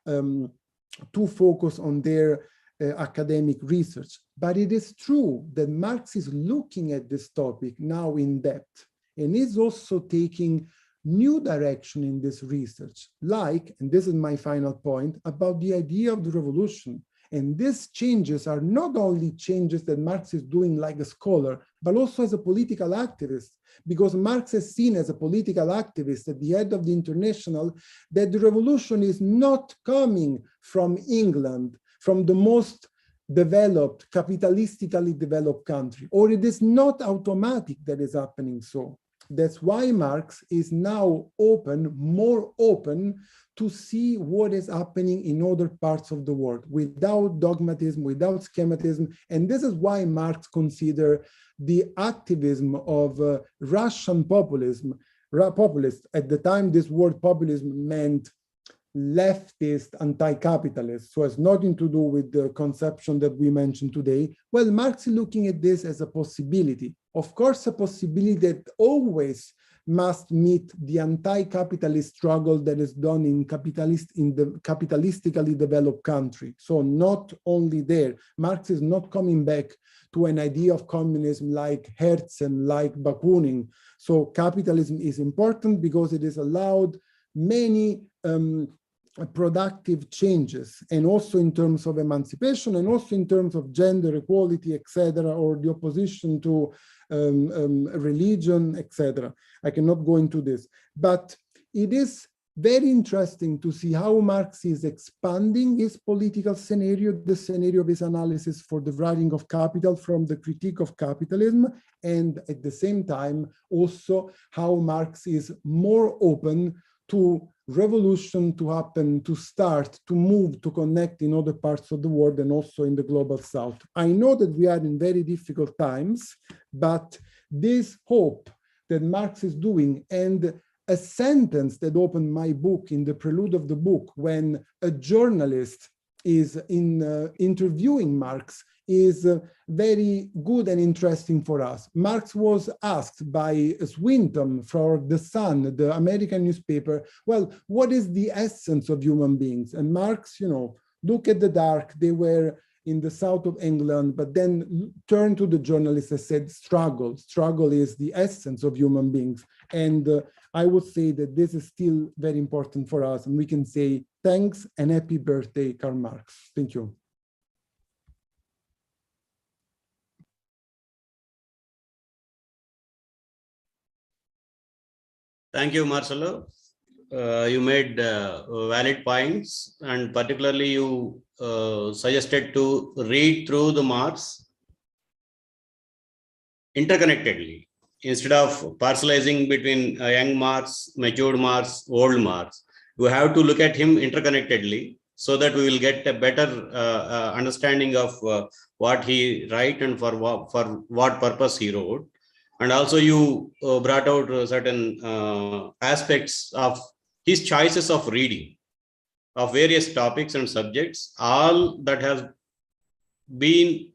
to focus on their academic research. But it is true that Marx is looking at this topic now in depth and is also taking new direction in this research, like, and this is my final point, about the idea of the revolution. And these changes are not only changes that Marx is doing like a scholar, but also as a political activist, because Marx is seen as a political activist at the head of the International, that the revolution is not coming from England, from the most developed, capitalistically developed country, or it is not automatic that is happening so. That's why Marx is now open, more open to see what is happening in other parts of the world without dogmatism, without schematism. And this is why Marx considered the activism of Russian populism, populist. At the time, this word populism meant leftist, anti-capitalist, so it's nothing to do with the conception that we mentioned today. Well, Marx is looking at this as a possibility. Of course, a possibility that always must meet the anti-capitalist struggle that is done in the capitalistically developed country. So not only there, Marx is not coming back to an idea of communism like Herzen, like Bakunin. So capitalism is important because it has allowed many productive changes, and also in terms of emancipation, and also in terms of gender equality, etc., or the opposition to religion, etc. I cannot go into this, but it is very interesting to see how Marx is expanding his political scenario, the scenario of his analysis for the writing of Capital from the critique of capitalism, and at the same time also how Marx is more open to revolution to happen, to start, to move, to connect in other parts of the world and also in the global south. I know that we are in very difficult times, but this hope that Marx is doing, and a sentence that opened my book in the prelude of the book when a journalist is interviewing Marx, is very good and interesting for us. Marx was asked by Swinton for The Sun, the American newspaper, well, what is the essence of human beings? And Marx, look at the dark, they were in the south of England, but then turned to the journalist and said, struggle. Struggle is the essence of human beings. And I would say that this is still very important for us. And we can say, thanks and happy birthday, Karl Marx. Thank you. Thank you, Marcelo. You made valid points, and particularly you suggested to read through the Marx interconnectedly instead of parcelizing between young Marx, matured Marx, old Marx. You have to look at him interconnectedly so that we will get a better understanding of what he wrote and for what purpose he wrote. And also you brought out certain aspects of his choices of reading of various topics and subjects, all that has been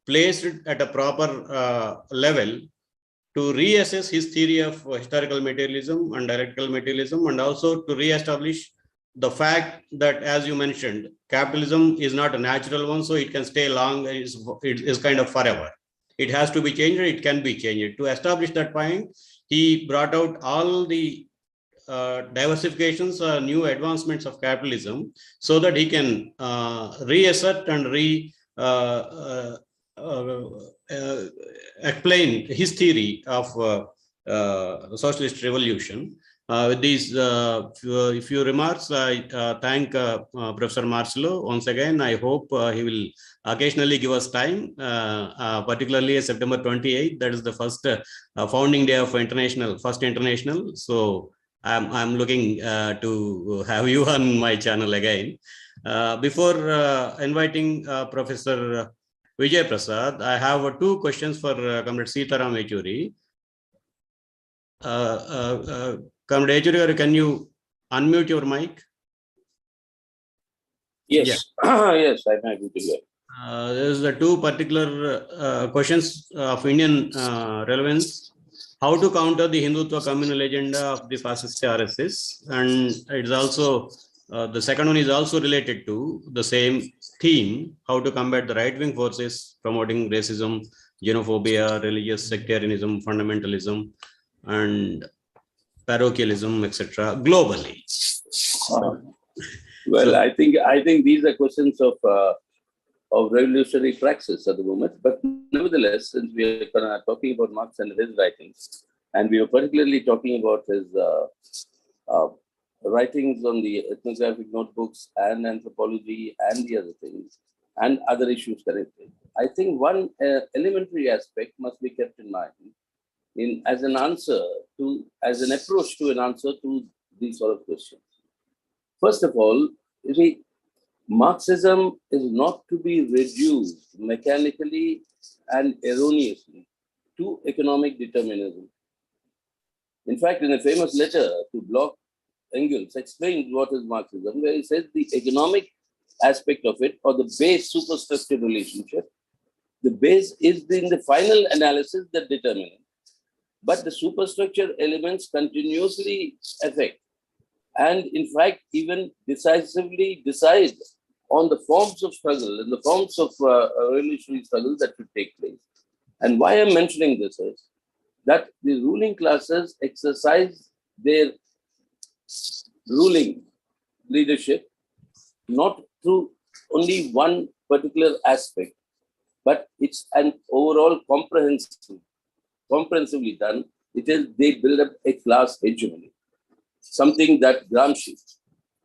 placed at a proper level to reassess his theory of historical materialism and dialectical materialism, and also to reestablish the fact that, as you mentioned, capitalism is not a natural one, so it can stay long, it is kind of forever. It has to be changed, it can be changed. To establish that point, he brought out all the diversifications, new advancements of capitalism, so that he can reassert and explain his theory of socialist revolution. With these few remarks, I thank Professor Marcelo once again. I hope he will occasionally give us time, particularly September 28th. That is the first founding day of first international. So I'm looking to have you on my channel again. Before inviting Professor Vijay Prasad. I have two questions for Comrade Sitaram Yechuri. Comrade Yechuri, can you unmute your mic? Yes, yes, I'm happy to hear. There's the two particular questions of Indian relevance. How to counter the Hindutva communal agenda of the fascist RSS, and it's also the second one is also related to the same theme: how to combat the right-wing forces promoting racism, xenophobia, religious sectarianism, fundamentalism, and parochialism, etc. globally. Well, I think these are questions of revolutionary praxis at the moment. But nevertheless, since we are talking about Marx and his writings, and we are particularly talking about his writings on the ethnographic notebooks and anthropology and the other things, and other issues connected, I think one elementary aspect must be kept in mind as an approach to an answer to these sort of questions. First of all, you see, Marxism is not to be reduced mechanically and erroneously to economic determinism. In fact, in a famous letter to Bloch, Engels explains what is Marxism, where he says the economic aspect of it, or the base superstructure relationship, the base is in the final analysis that determines it. But the superstructure elements continuously affect and, in fact, even decisively decide on the forms of struggle and the forms of revolutionary struggle that should take place. And why I'm mentioning this is that the ruling classes exercise their ruling leadership not through only one particular aspect, but it's an overall comprehensively done. It is they build up a class hegemony, something that Gramsci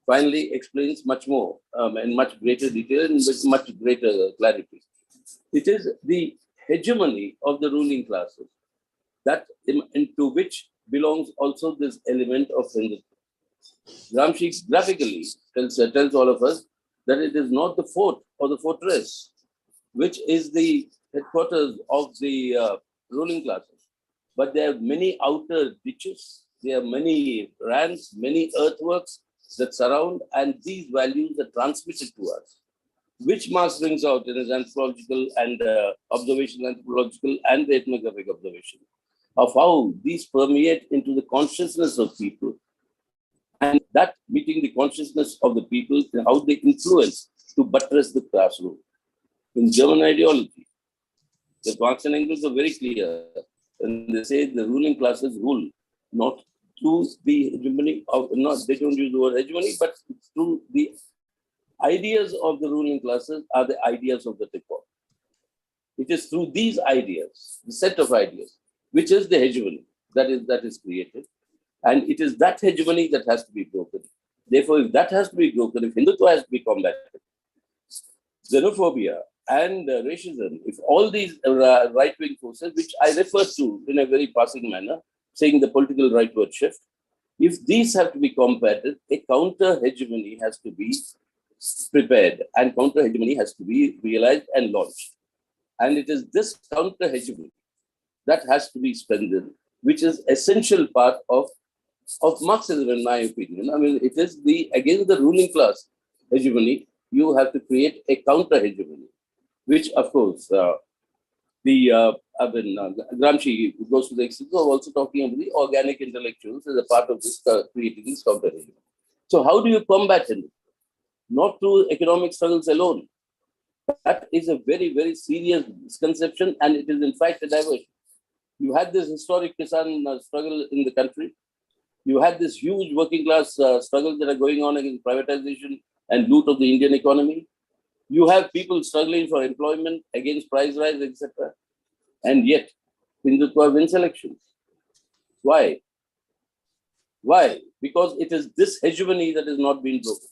finally explains much more in much greater detail and with much greater clarity. It is the hegemony of the ruling classes that into which belongs also this element of Hindutva. Gramsci graphically tells all of us that it is not the fort or the fortress, which is the headquarters of the ruling classes, but there are many outer ditches, there are many rams, many earthworks that surround, and these values are transmitted to us, which Marx brings out in his anthropological and observational anthropological and ethnographic observation of how these permeate into the consciousness of people, and that meeting the consciousness of the people and how they influence to buttress the class rule. In German ideology, the Marx and Engels are very clear when they say the ruling classes rule not through the hegemony of, not, they don't use the word hegemony, but through the ideas of the ruling classes are the ideas of the Tikor. It is through these ideas, the set of ideas, which is the hegemony that is created. And it is that hegemony that has to be broken. Therefore, if that has to be broken, if Hindutva has to be combated, xenophobia and racism, if all these right-wing forces, which I refer to in a very passing manner, saying the political rightward shift, if these have to be combated, a counter-hegemony has to be prepared and counter-hegemony has to be realized and launched. And it is this counter-hegemony that has to be strengthened, which is essential part of Marxism, in my opinion. I mean, it is against the ruling class hegemony, you have to create a counter-hegemony, which, of course, Gramsci goes to the extent of also talking about the organic intellectuals as a part of this creating this counter-hegemony. So how do you combat it? Not through economic struggles alone. That is a very, very serious misconception, and it is in fact a diversion. You had this historic Kisan struggle in the country. You had this huge working class struggles that are going on against privatization and loot of the Indian economy. You have people struggling for employment against price rise, etc. And yet, Hindutva wins elections. Why? Why? Because it is this hegemony that is not being broken.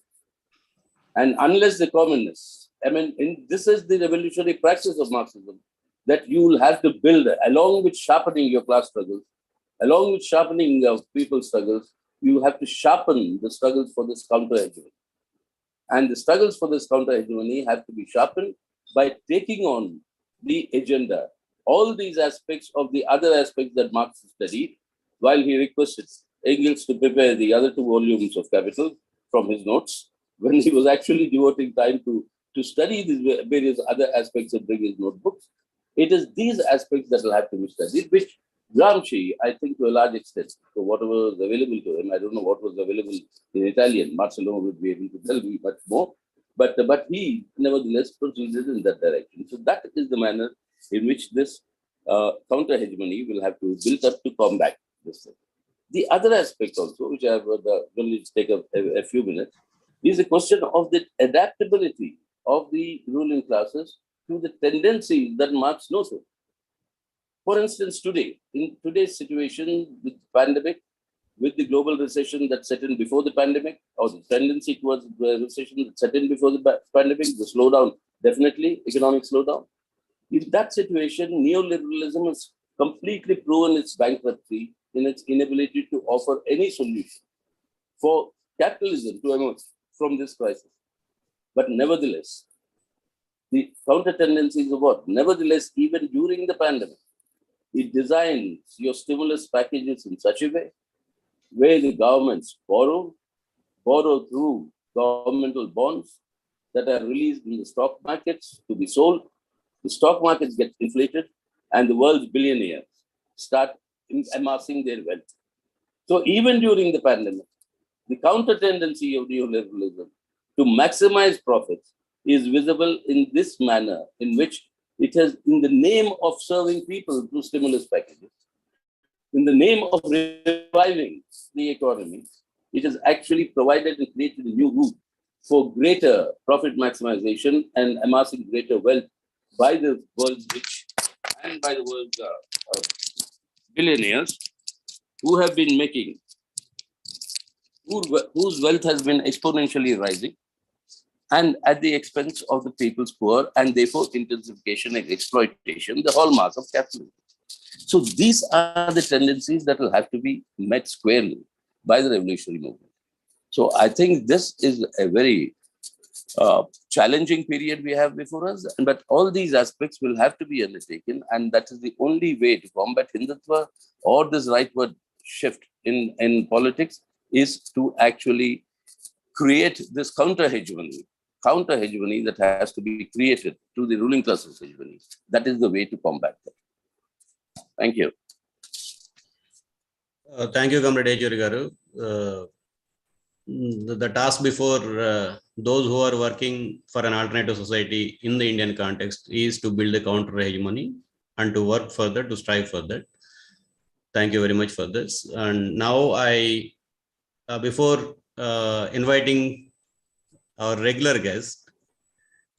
And unless the communists, I mean, this is the revolutionary practice of Marxism, that you will have to build, along with sharpening your class struggles, along with sharpening of people's struggles, you have to sharpen the struggles for this counter-hegemony. And the struggles for this counter-hegemony have to be sharpened by taking on the agenda. All these aspects of the other aspects that Marx studied, while he requested Engels to prepare the other 2 volumes of Capital from his notes, when he was actually devoting time to study these various other aspects and bring his notebooks. It is these aspects that will have to be studied, which Gramsci, I think to a large extent, so whatever was available to him, I don't know what was available in Italian, Marcello would be able to tell me much more, but he nevertheless proceeded in that direction. So that is the manner in which this counter-hegemony will have to be built up to combat this thing. The other aspect also, which I will only take a few minutes, is the question of the adaptability of the ruling classes to the tendencies that Marx knows of. For instance, today, in today's situation with the pandemic, with the global recession that set in before the pandemic, or the tendency towards the recession that set in before the pandemic, the slowdown, definitely, economic slowdown. In that situation, neoliberalism has completely proven its bankruptcy in its inability to offer any solution for capitalism to emerge from this crisis. But nevertheless, the counter tendencies of what? Nevertheless, even during the pandemic, it designs your stimulus packages in such a way where the governments borrow through governmental bonds that are released in the stock markets to be sold. The stock markets get inflated and the world's billionaires start amassing their wealth. So even during the pandemic, the counter tendency of neoliberalism to maximize profits is visible in this manner, in which it has, in the name of serving people through stimulus packages, in the name of reviving the economy, it has actually provided and created a new route for greater profit maximization and amassing greater wealth by the world's rich and by the world's billionaires who have been making, whose wealth has been exponentially rising, and at the expense of the people's poor, and therefore intensification and exploitation, the hallmark of capitalism. So these are the tendencies that will have to be met squarely by the revolutionary movement. So I think this is a very challenging period we have before us, but all these aspects will have to be undertaken, and that is the only way to combat Hindutva or this rightward shift in politics, is to actually create this counter-hegemony that has to be created to the ruling class's hegemony. That is the way to combat that. Thank you. Thank you, Comrade Ejuri Garu. The task before those who are working for an alternative society in the Indian context is to build a counter-hegemony and to work further, to strive further. Thank you very much for this. And now before inviting our regular guest,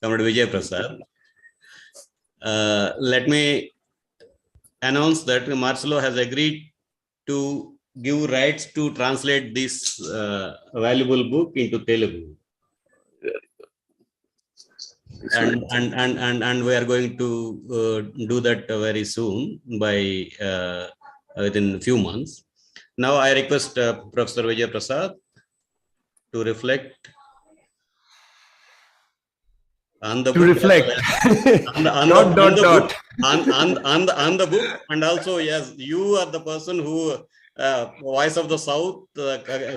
Comrade Vijay Prasad, let me announce that Marcelo has agreed to give rights to translate this valuable book into Telugu. And we are going to do that very soon, by within a few months. Now I request Professor Vijay Prasad to reflect on the book, on the book, and also, yes, you are the person who Voice of the South,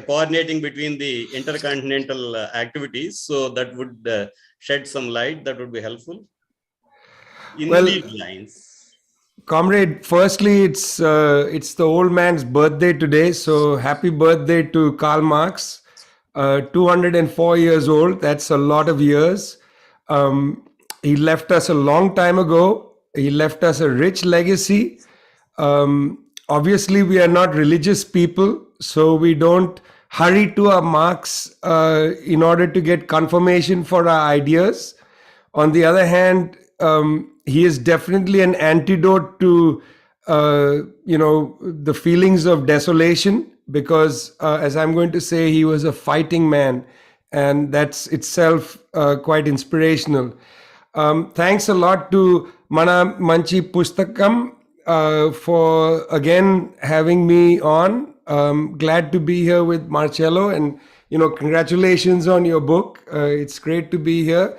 coordinating between the intercontinental activities, so that would shed some light. That would be helpful in these lines. Comrade, firstly, it's the old man's birthday today, so happy birthday to Karl Marx. 204 years old. That's a lot of years. He left us a long time ago. He left us a rich legacy. Obviously, we are not religious people, so we don't hurry to our Marx in order to get confirmation for our ideas. On the other hand, he is definitely an antidote to the feelings of desolation, because as I'm going to say, he was a fighting man, and that's itself quite inspirational. Thanks a lot to Mana Manchi Pustakam for again having me on. Glad to be here with Marcello, and congratulations on your book. It's great to be here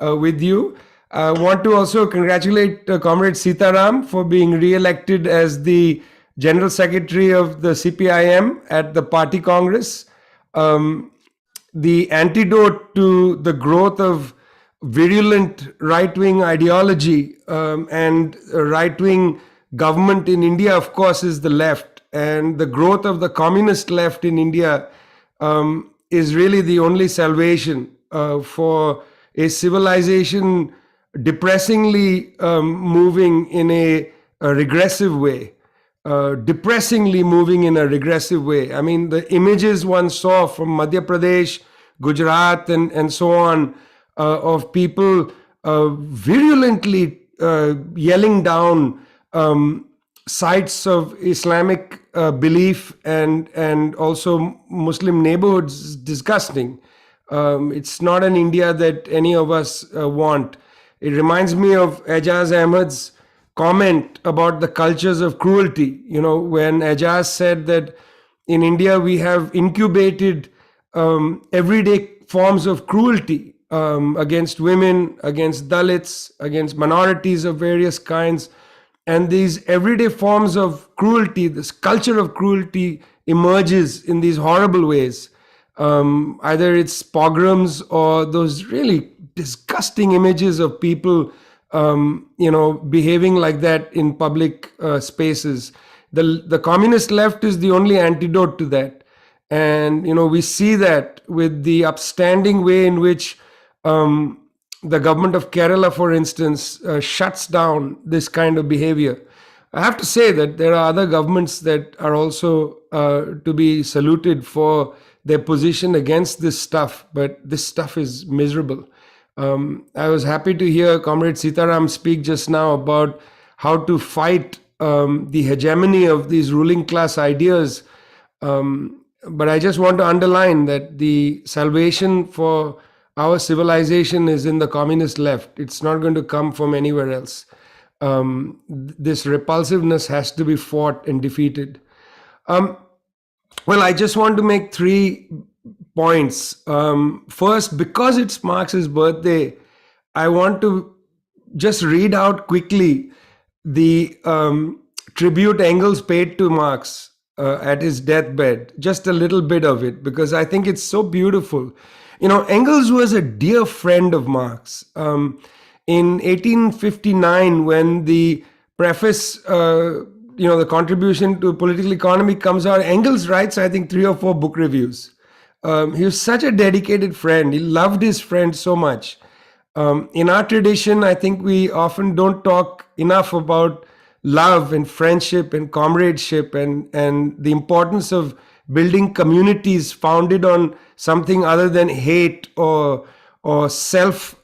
with you. I want to also congratulate Comrade Sitaram for being re-elected as the General Secretary of the CPIM at the Party Congress. The antidote to the growth of virulent right-wing ideology and right-wing government in India, of course, is the left. And the growth of the communist left in India is really the only salvation for a civilization depressingly moving in a regressive way. Depressingly moving in a regressive way. I mean, the images one saw from Madhya Pradesh, Gujarat, and so on, of people virulently yelling down sites of Islamic belief and also Muslim neighborhoods is disgusting. It's not an India that any of us want. It reminds me of Ejaz Ahmed's comment about the cultures of cruelty. When Ejaz said that in India we have incubated everyday forms of cruelty against women, against Dalits, against minorities of various kinds. And these everyday forms of cruelty, this culture of cruelty emerges in these horrible ways. Either it's pogroms or those really disgusting images of people behaving like that in public spaces. The communist left is the only antidote to that. And, we see that with the upstanding way in which the government of Kerala, for instance, shuts down this kind of behavior. I have to say that there are other governments that are also to be saluted for their position against this stuff, but this stuff is miserable. I was happy to hear Comrade Sitaram speak just now about how to fight the hegemony of these ruling class ideas. But I just want to underline that the salvation for our civilization is in the communist left. It's not going to come from anywhere else. This repulsiveness has to be fought and defeated. Well, I just want to make 3 points. First, because it's Marx's birthday, I want to just read out quickly the tribute Engels paid to Marx at his deathbed, just a little bit of it, because I think it's so beautiful. Engels was a dear friend of Marx. In 1859, when the preface, the contribution to political economy comes out, Engels writes, I think, 3 or 4 book reviews. He was such a dedicated friend. He loved his friend so much. In our tradition, I think we often don't talk enough about love and friendship and comradeship and the importance of building communities founded on something other than hate or self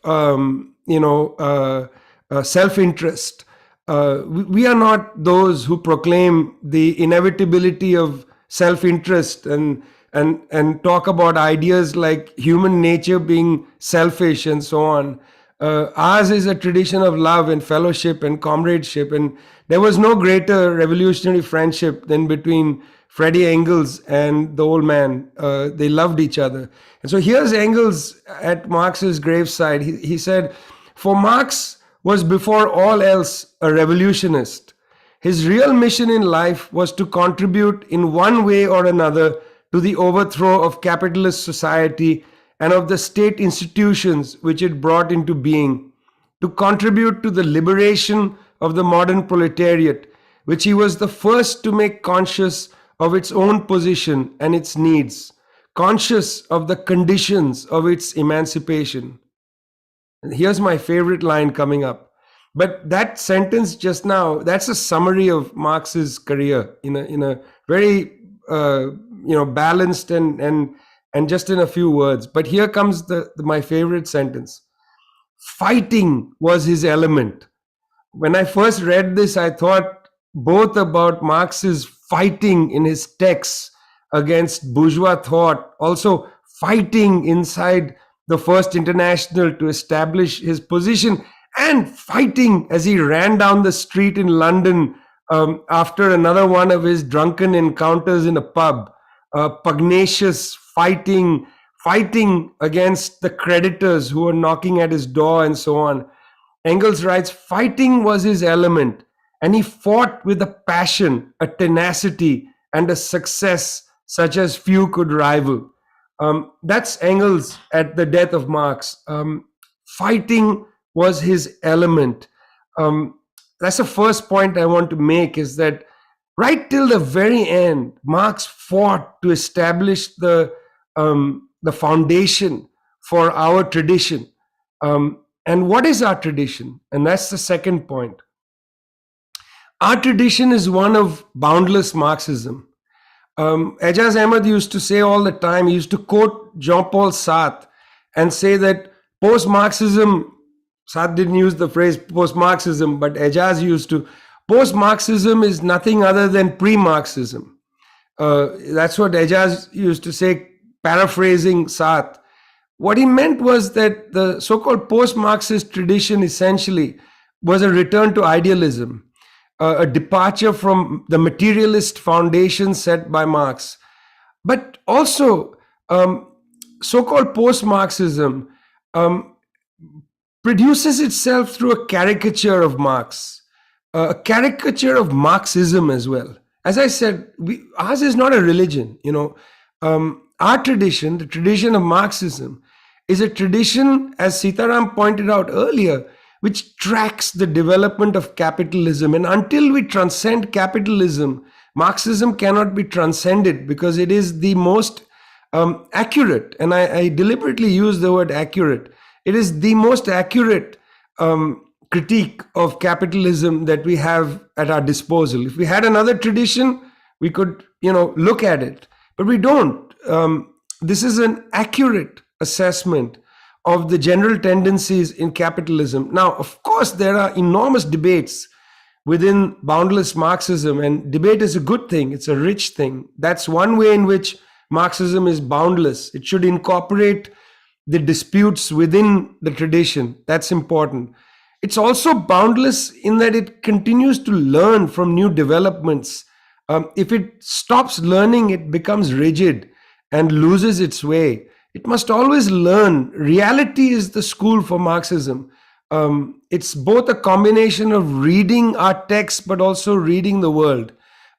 self-interest. We are not those who proclaim the inevitability of self-interest and talk about ideas like human nature being selfish and so on. Ours is a tradition of love and fellowship and comradeship, and there was no greater revolutionary friendship than between Freddie Engels and the old man. They loved each other. And so here's Engels at Marx's graveside. He said, "For Marx was before all else a revolutionist. His real mission in life was to contribute in one way or another to the overthrow of capitalist society and of the state institutions which it brought into being, to contribute to the liberation of the modern proletariat, which he was the first to make conscious of its own position and its needs, conscious of the conditions of its emancipation." And here's my favorite line coming up. But that sentence just now, that's a summary of Marx's career in a very balanced and just in a few words. But here comes my favorite sentence. Fighting was his element. When I first read this, I thought both about Marx's fighting in his texts against bourgeois thought, also fighting inside the First International to establish his position, and fighting as he ran down the street in London after another one of his drunken encounters in a pub. Pugnacious fighting against the creditors who were knocking at his door and so on. Engels writes, fighting was his element, and he fought with a passion, a tenacity, and a success such as few could rival. That's Engels at the death of Marx. Fighting was his element. That's the first point I want to make, is that right till the very end, Marx fought to establish the foundation for our tradition. And what is our tradition? And that's the second point. Our tradition is one of boundless Marxism. Ejaz Ahmed used to say all the time, he used to quote Jean-Paul Sartre and say that post-Marxism, Sartre didn't use the phrase post-Marxism, but Ejaz used to, post-Marxism is nothing other than pre-Marxism. That's what Ejaz used to say, paraphrasing Sartre. What he meant was that the so-called post-Marxist tradition essentially was a return to idealism, a departure from the materialist foundation set by Marx. But also, so-called post-Marxism produces itself through a caricature of Marx, a caricature of Marxism as well. As I said, ours is not a religion. Our tradition, the tradition of Marxism, is a tradition, as Sitaram pointed out earlier, which tracks the development of capitalism. And until we transcend capitalism, Marxism cannot be transcended, because it is the most accurate, and I deliberately use the word accurate, it is the most accurate critique of capitalism that we have at our disposal. If we had another tradition, we could, look at it, but we don't. This is an accurate assessment of the general tendencies in capitalism. Now, of course, there are enormous debates within boundless Marxism, and debate is a good thing. It's a rich thing. That's one way in which Marxism is boundless. It should incorporate the disputes within the tradition. That's important. It's also boundless in that it continues to learn from new developments. If it stops learning, it becomes rigid and loses its way. It must always learn. Reality is the school for Marxism. It's both a combination of reading our texts, but also reading the world.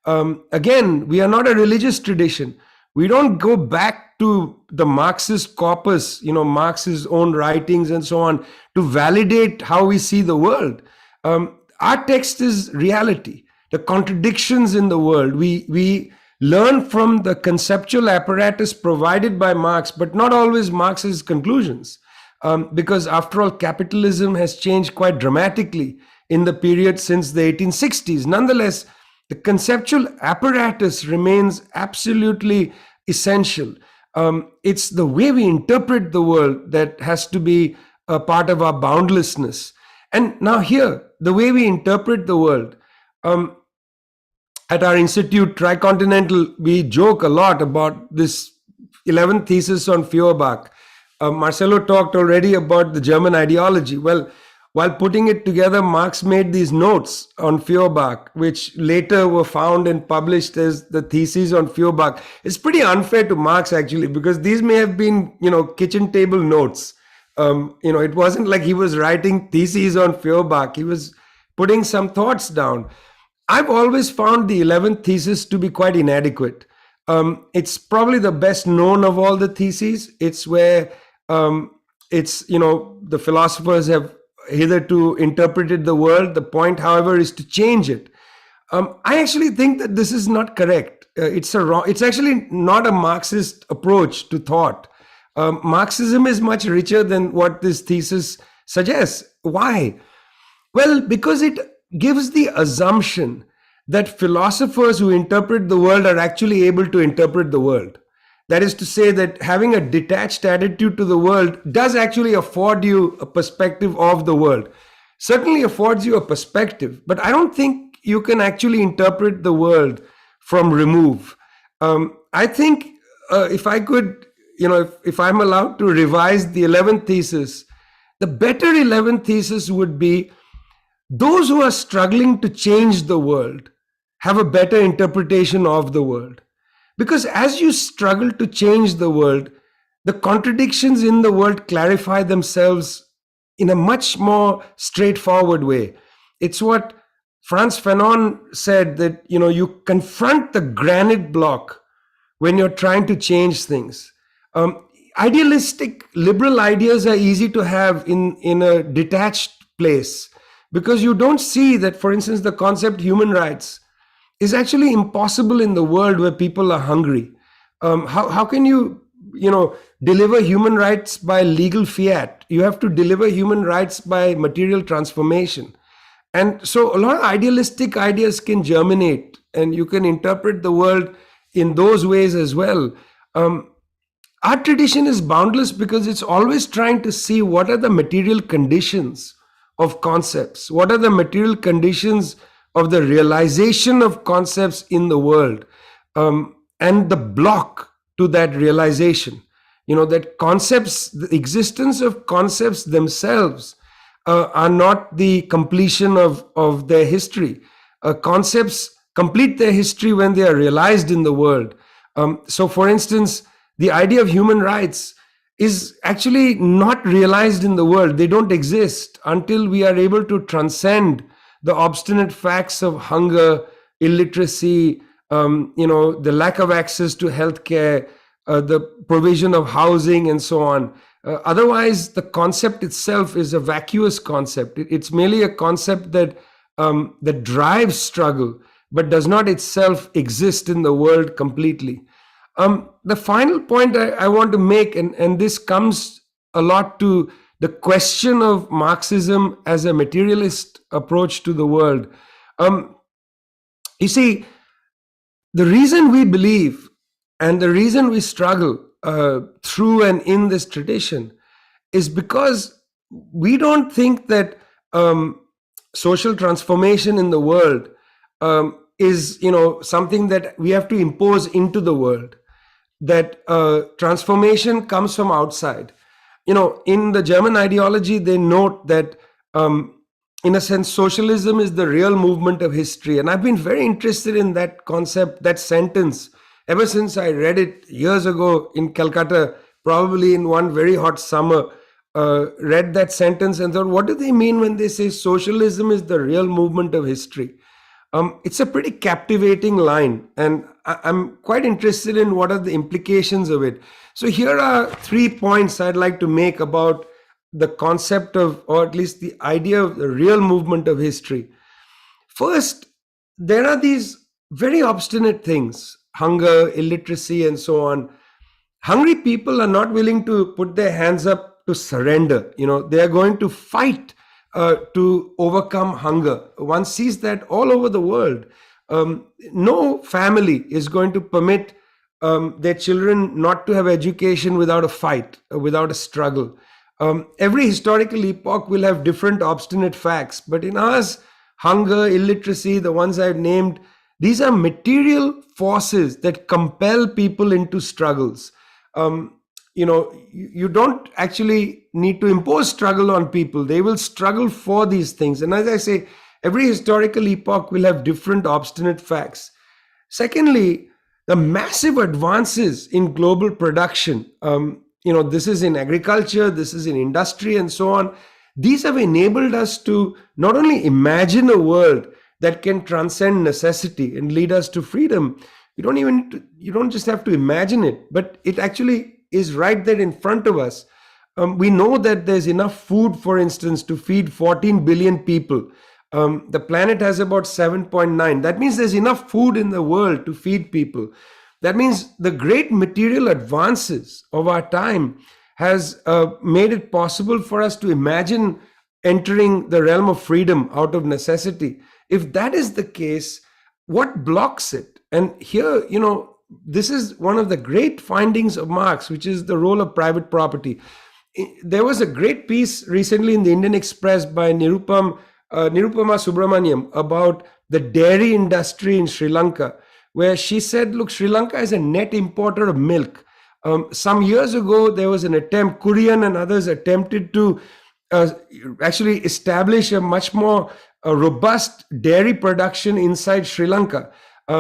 Again, we are not a religious tradition. We don't go back to the Marxist corpus, Marx's own writings and so on, to validate how we see the world. Our text is reality, the contradictions in the world. We learn from the conceptual apparatus provided by Marx, but not always Marx's conclusions. Because after all, capitalism has changed quite dramatically in the period since the 1860s. Nonetheless, the conceptual apparatus remains absolutely essential. It's the way we interpret the world that has to be a part of our boundlessness. And now here, the way we interpret the world, at our institute, Tricontinental, we joke a lot about this 11th thesis on Feuerbach. Marcelo talked already about the German ideology. Well, while putting it together, Marx made these notes on Feuerbach, which later were found and published as the theses on Feuerbach. It's pretty unfair to Marx, actually, because these may have been, kitchen table notes. It wasn't like he was writing theses on Feuerbach. He was putting some thoughts down. I've always found the 11th thesis to be quite inadequate. It's probably the best known of all the theses. It's where the philosophers have hitherto interpreted the world. The point, however, is to change it. I actually think that this is not correct. It's actually not a Marxist approach to thought. Marxism is much richer than what this thesis suggests. Why? Well, because it gives the assumption that philosophers who interpret the world are actually able to interpret the world. That is to say that having a detached attitude to the world does actually afford you a perspective of the world. Certainly affords you a perspective, but I don't think you can actually interpret the world from remove. I think if I could, if I'm allowed to revise the 11th thesis, the better 11th thesis would be those who are struggling to change the world have a better interpretation of the world. Because as you struggle to change the world, the contradictions in the world clarify themselves in a much more straightforward way. It's what Frantz Fanon said, that you confront the granite block when you're trying to change things. Idealistic liberal ideas are easy to have in a detached place, because you don't see that, for instance, the concept human rights is actually impossible in the world where people are hungry. How can you deliver human rights by legal fiat? You have to deliver human rights by material transformation. And so a lot of idealistic ideas can germinate, and you can interpret the world in those ways as well. Our tradition is boundless because it's always trying to see what are the material conditions of concepts, what are the material conditions of the realization of concepts in the world, and the block to that realization. That concepts, the existence of concepts themselves are not the completion of their history. Concepts complete their history when they are realized in the world. So, for instance, the idea of human rights is actually not realized in the world. They don't exist until we are able to transcend the obstinate facts of hunger, illiteracy, the lack of access to healthcare, the provision of housing, and so on. Otherwise, the concept itself is a vacuous concept. It's merely a concept that drives struggle, but does not itself exist in the world completely. The final point I want to make, and this comes a lot to the question of Marxism as a materialist approach to the world. You see, the reason we believe and the reason we struggle through and in this tradition is because we don't think that social transformation in the world is something that we have to impose into the world, that transformation comes from outside. In the German ideology, they note that in a sense, socialism is the real movement of history. And I've been very interested in that concept, that sentence, ever since I read it years ago in Calcutta, probably in one very hot summer. Read that sentence and thought, what do they mean when they say socialism is the real movement of history? It's a pretty captivating line, and I'm quite interested in what are the implications of it. So here are 3 points I'd like to make about the concept of, or at least the idea of the real movement of history. First, there are these very obstinate things, hunger, illiteracy, and so on. Hungry people are not willing to put their hands up to surrender. They are going to fight to overcome hunger. One sees that all over the world. No family is going to permit their children not to have education without a fight, without a struggle. Every historical epoch will have different obstinate facts, but in ours, hunger, illiteracy, the ones I've named, these are material forces that compel people into struggles. You don't actually need to impose struggle on people. They will struggle for these things. And as I say, every historical epoch will have different obstinate facts. Secondly, the massive advances in global production, this is in agriculture, this is in industry, and so on. These have enabled us to not only imagine a world that can transcend necessity and lead us to freedom. You don't just have to imagine it, but it actually is right there in front of us. We know that there's enough food, for instance, to feed 14 billion people. The planet has about 7.9. That means there's enough food in the world to feed people. That means the great material advances of our time has made it possible for us to imagine entering the realm of freedom out of necessity. If that is the case, what blocks it? And here, this is one of the great findings of Marx, which is the role of private property. There was a great piece recently in the Indian Express by Nirupama Subramaniam about the dairy industry in Sri Lanka, where she said, look, Sri Lanka is a net importer of milk. Some years ago, there was an attempt, Kurian and others attempted to actually establish a much more robust dairy production inside Sri Lanka,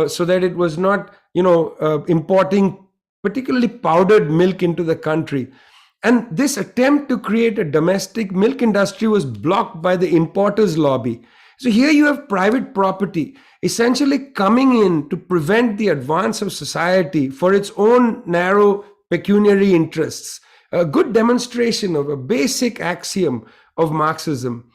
so that it was not importing particularly powdered milk into the country. And this attempt to create a domestic milk industry was blocked by the importers lobby. So here you have private property essentially coming in to prevent the advance of society for its own narrow pecuniary interests. A good demonstration of a basic axiom of Marxism.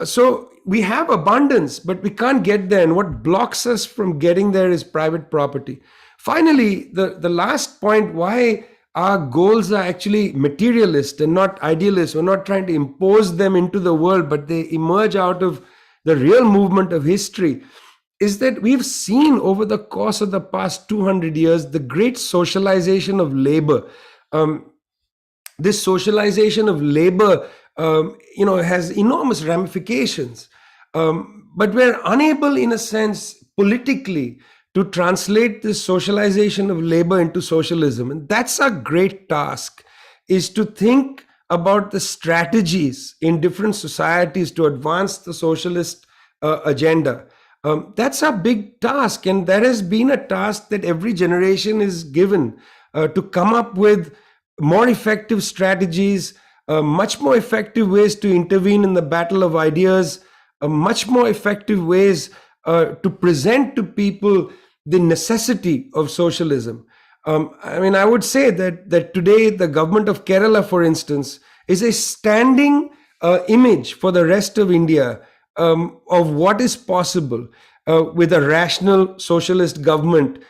So we have abundance, but we can't get there. And what blocks us from getting there is private property. Finally, the last point why our goals are actually materialist and not idealist. We're not trying to impose them into the world, but they emerge out of the real movement of history, is that we've seen over the course of the past 200 years the great socialization of labor. This socialization of labor, has enormous ramifications. But we're unable, in a sense, politically, to translate this socialization of labor into socialism. And that's our great task, is to think about the strategies in different societies to advance the socialist agenda. That's our big task. And that has been a task that every generation is given, to come up with more effective strategies, much more effective ways to intervene in the battle of ideas, much more effective ways to present to people the necessity of socialism. I would say that today the government of Kerala, for instance, is a standing image for the rest of India of what is possible with a rational socialist government,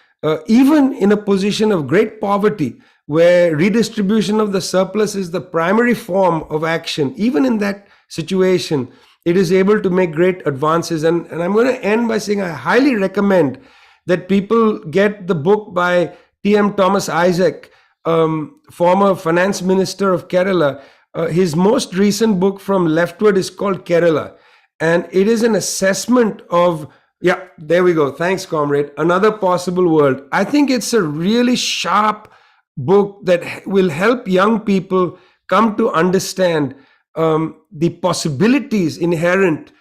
even in a position of great poverty, where redistribution of the surplus is the primary form of action. Even in that situation, it is able to make great advances. And I'm going to end by saying I highly recommend that people get the book by T.M. Thomas Isaac, former finance minister of Kerala. His most recent book from leftward is called Kerala. And it is an assessment of, yeah, there we go. Thanks, comrade. Another possible world. I think it's a really sharp book that will help young people come to understand the possibilities inherent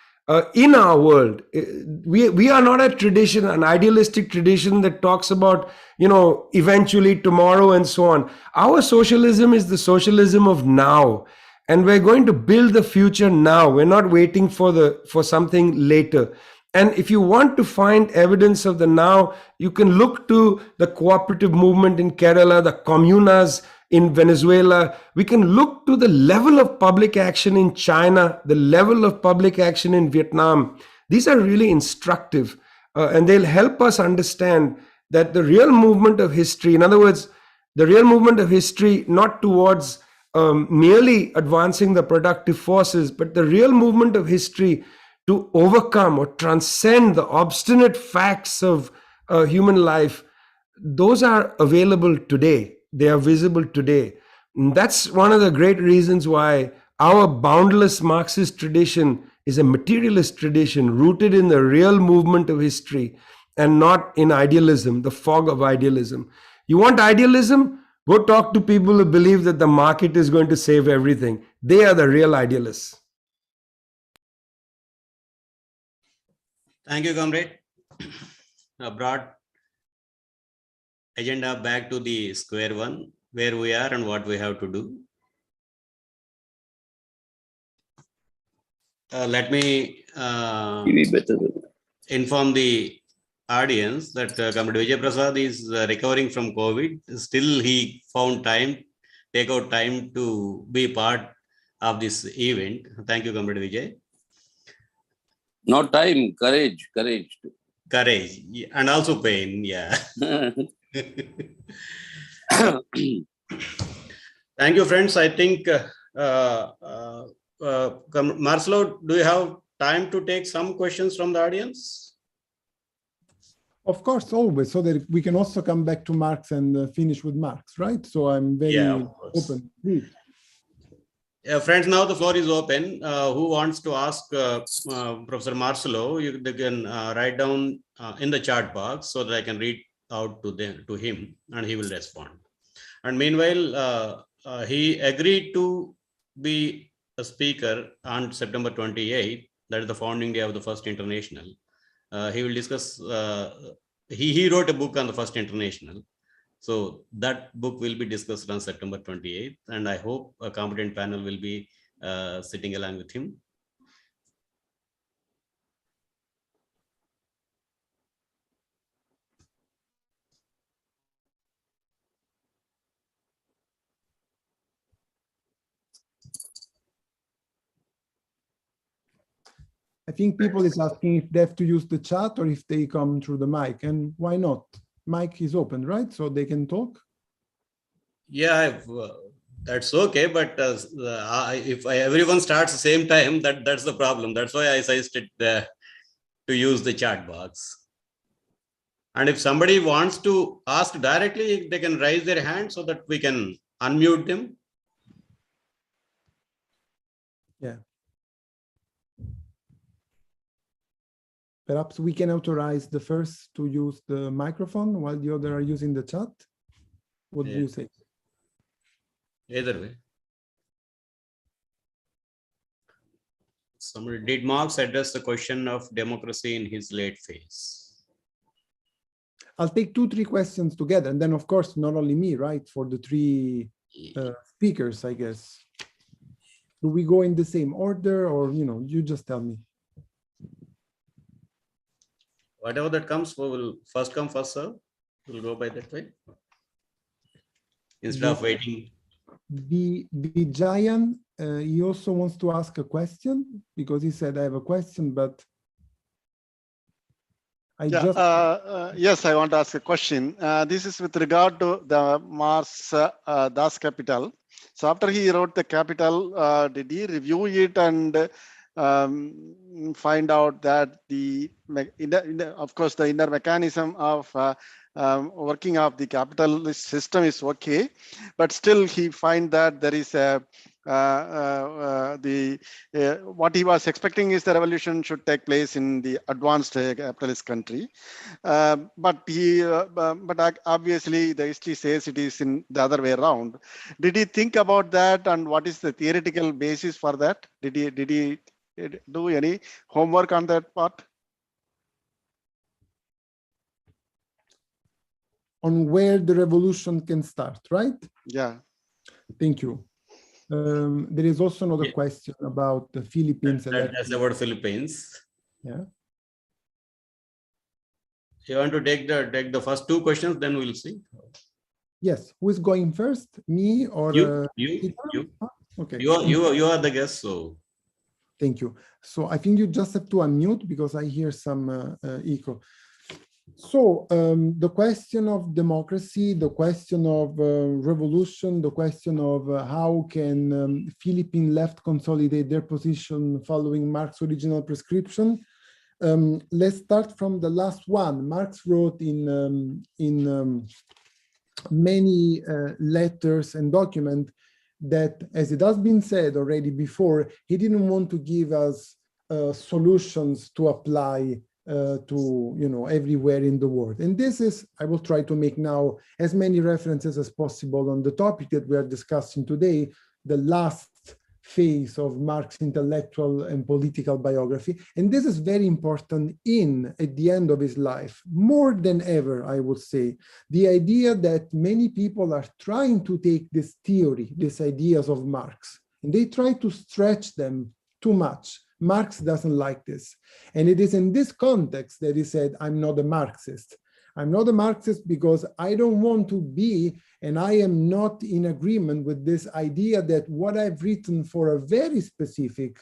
in our world. We are not a tradition, an idealistic tradition that talks about, eventually tomorrow and so on. Our socialism is the socialism of now. And we're going to build the future now. We're not waiting for something later. And if you want to find evidence of the now, you can look to the cooperative movement in Kerala, the comunas in Venezuela. We can look to the level of public action in China, the level of public action in Vietnam. These are really instructive, and they'll help us understand that the real movement of history, in other words, the real movement of history, not towards merely advancing the productive forces, but the real movement of history to overcome or transcend the obstinate facts of human life, those are available today. They are visible today. And that's one of the great reasons why our boundless Marxist tradition is a materialist tradition rooted in the real movement of history and not in idealism, the fog of idealism. You want idealism? Go talk to people who believe that the market is going to save everything. They are the real idealists. Thank you, comrade. Brought agenda back to the square one, where we are and what we have to do. Let me inform the audience that Comrade Vijay Prasad is recovering from COVID. Still, he found time, take out time to be part of this event. Thank you, Comrade Vijay. Not time, courage. Courage and also pain, yeah. Thank you, friends. I think, Marcelo, do you have time to take some questions from the audience? Of course, always, so that we can also come back to Marx and finish with Marx, right? So I'm very open. Please. Friends, now the floor is open. Who wants to ask Professor Marcelo? They can write down in the chat box so that I can read out to him and he will respond. And meanwhile, he agreed to be a speaker on September 28th. That is the founding day of the First International. He will discuss, he wrote a book on the First International. So that book will be discussed on September 28th, and I hope a competent panel will be sitting along with him. I think people is asking if they have to use the chat or if they come through the mic, and why not? Mic is open, right? So they can talk. Yeah, that's okay. But if everyone starts the same time, that's the problem. That's why I suggested to use the chat box. And if somebody wants to ask directly, they can raise their hand so that we can unmute them. Yeah. Perhaps we can authorize the first to use the microphone while the other are using the chat. What do you say? Either way. Somebody, did Marx address the question of democracy in his late phase? I'll take 2-3 questions together, and then of course not only me, right? For the 3 speakers, I guess. Do we go in the same order, or you just tell me? Whatever that comes, we will first come, first serve. We'll go by that way. Instead of waiting. Vijayan, he also wants to ask a question because he said, I have a question, but yes, I want to ask a question. This is with regard to the Marx Das Kapital. So after he wrote the Capital, did he review it and find out that of course, the inner mechanism of working of the capitalist system is okay, but still he find that there is a what he was expecting is the revolution should take place in the advanced capitalist country, but obviously the history says it is in the other way around. Did he think about that, and what is the theoretical basis for that? Did he do any homework on that part? On where the revolution can start, right? Yeah. Thank you. There is also another question about the Philippines. That's about Philippines. Yeah. You want to take the first 2 questions, then we'll see. Yes. Who is going first? Me or you? Okay. You are the guest, so. Thank you. So I think you just have to unmute because I hear some echo. So the question of democracy, the question of revolution, the question of how can Philippine left consolidate their position following Marx's original prescription. Let's start from the last one. Marx wrote in many letters and documents that, as it has been said already before, he didn't want to give us solutions to apply to everywhere in the world. And this is, I will try to make now as many references as possible on the topic that we are discussing today, the last phase of Marx's intellectual and political biography. And this is very important at the end of his life, more than ever, I would say. The idea that many people are trying to take this theory, these ideas of Marx, and they try to stretch them too much. Marx doesn't like this. And it is in this context that he said, I'm not a Marxist. I'm not a Marxist because I don't want to be, and I am not in agreement with this idea that what I've written for a very specific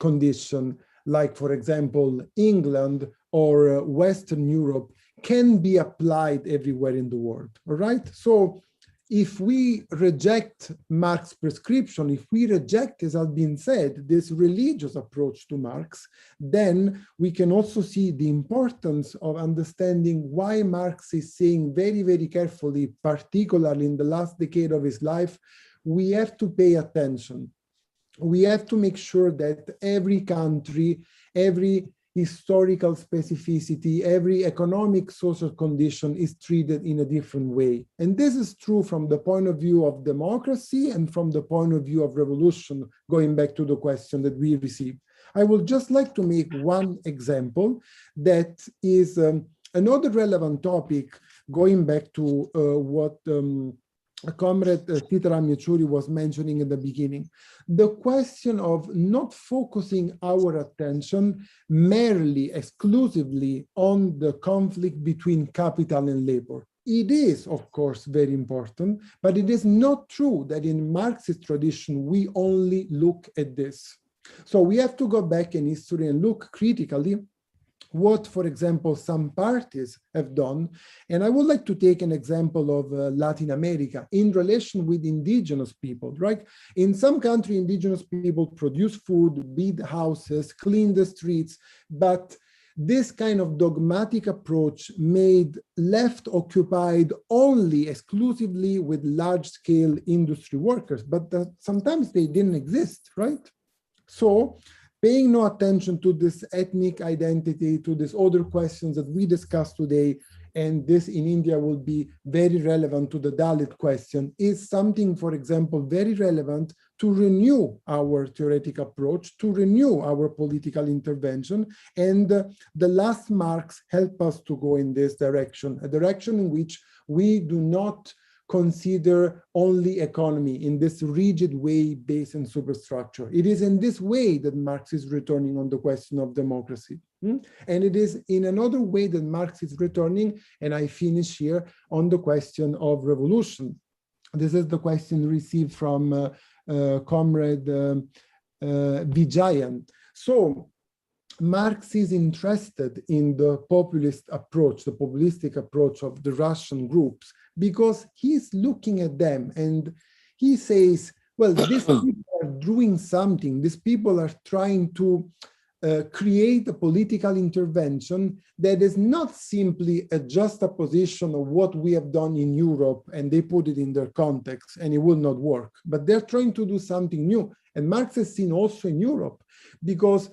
condition, like, for example, England or Western Europe, can be applied everywhere in the world, all right? So if we reject Marx's prescription, if we reject, as has been said, this religious approach to Marx, then we can also see the importance of understanding why Marx is saying very, very carefully, particularly in the last decade of his life, we have to pay attention. We have to make sure that every country, every historical specificity, every economic social condition is treated in a different way. And this is true from the point of view of democracy and from the point of view of revolution, going back to the question that we received. I would just like to make one example that is another relevant topic going back to what Comrade Sitaram Yechuri was mentioning in the beginning, the question of not focusing our attention merely, exclusively on the conflict between capital and labor. It is, of course, very important, but it is not true that in Marxist tradition, we only look at this. So we have to go back in history and look critically what, for example, some parties have done. And I would like to take an example of Latin America in relation with indigenous people, right? In some countries, indigenous people produce food, build houses, clean the streets, but this kind of dogmatic approach made left occupied only exclusively with large-scale industry workers, but sometimes they didn't exist, right? So paying no attention to this ethnic identity, to these other questions that we discussed today, and this in India will be very relevant to the Dalit question, is something, for example, very relevant to renew our theoretic approach, to renew our political intervention. And the last Marx helped us to go in this direction, a direction in which we do not consider only economy in this rigid way based on superstructure. It is in this way that Marx is returning on the question of democracy. And it is in another way that Marx is returning, and I finish here, on the question of revolution. This is the question received from Comrade Vijayan. So Marx is interested in the populist approach, the populistic approach of the Russian groups, because he's looking at them and he says, well, these people are doing something. These people are trying to create a political intervention that is not simply a juxtaposition of what we have done in Europe and they put it in their context and it will not work, but they're trying to do something new. And Marx has seen also in Europe, because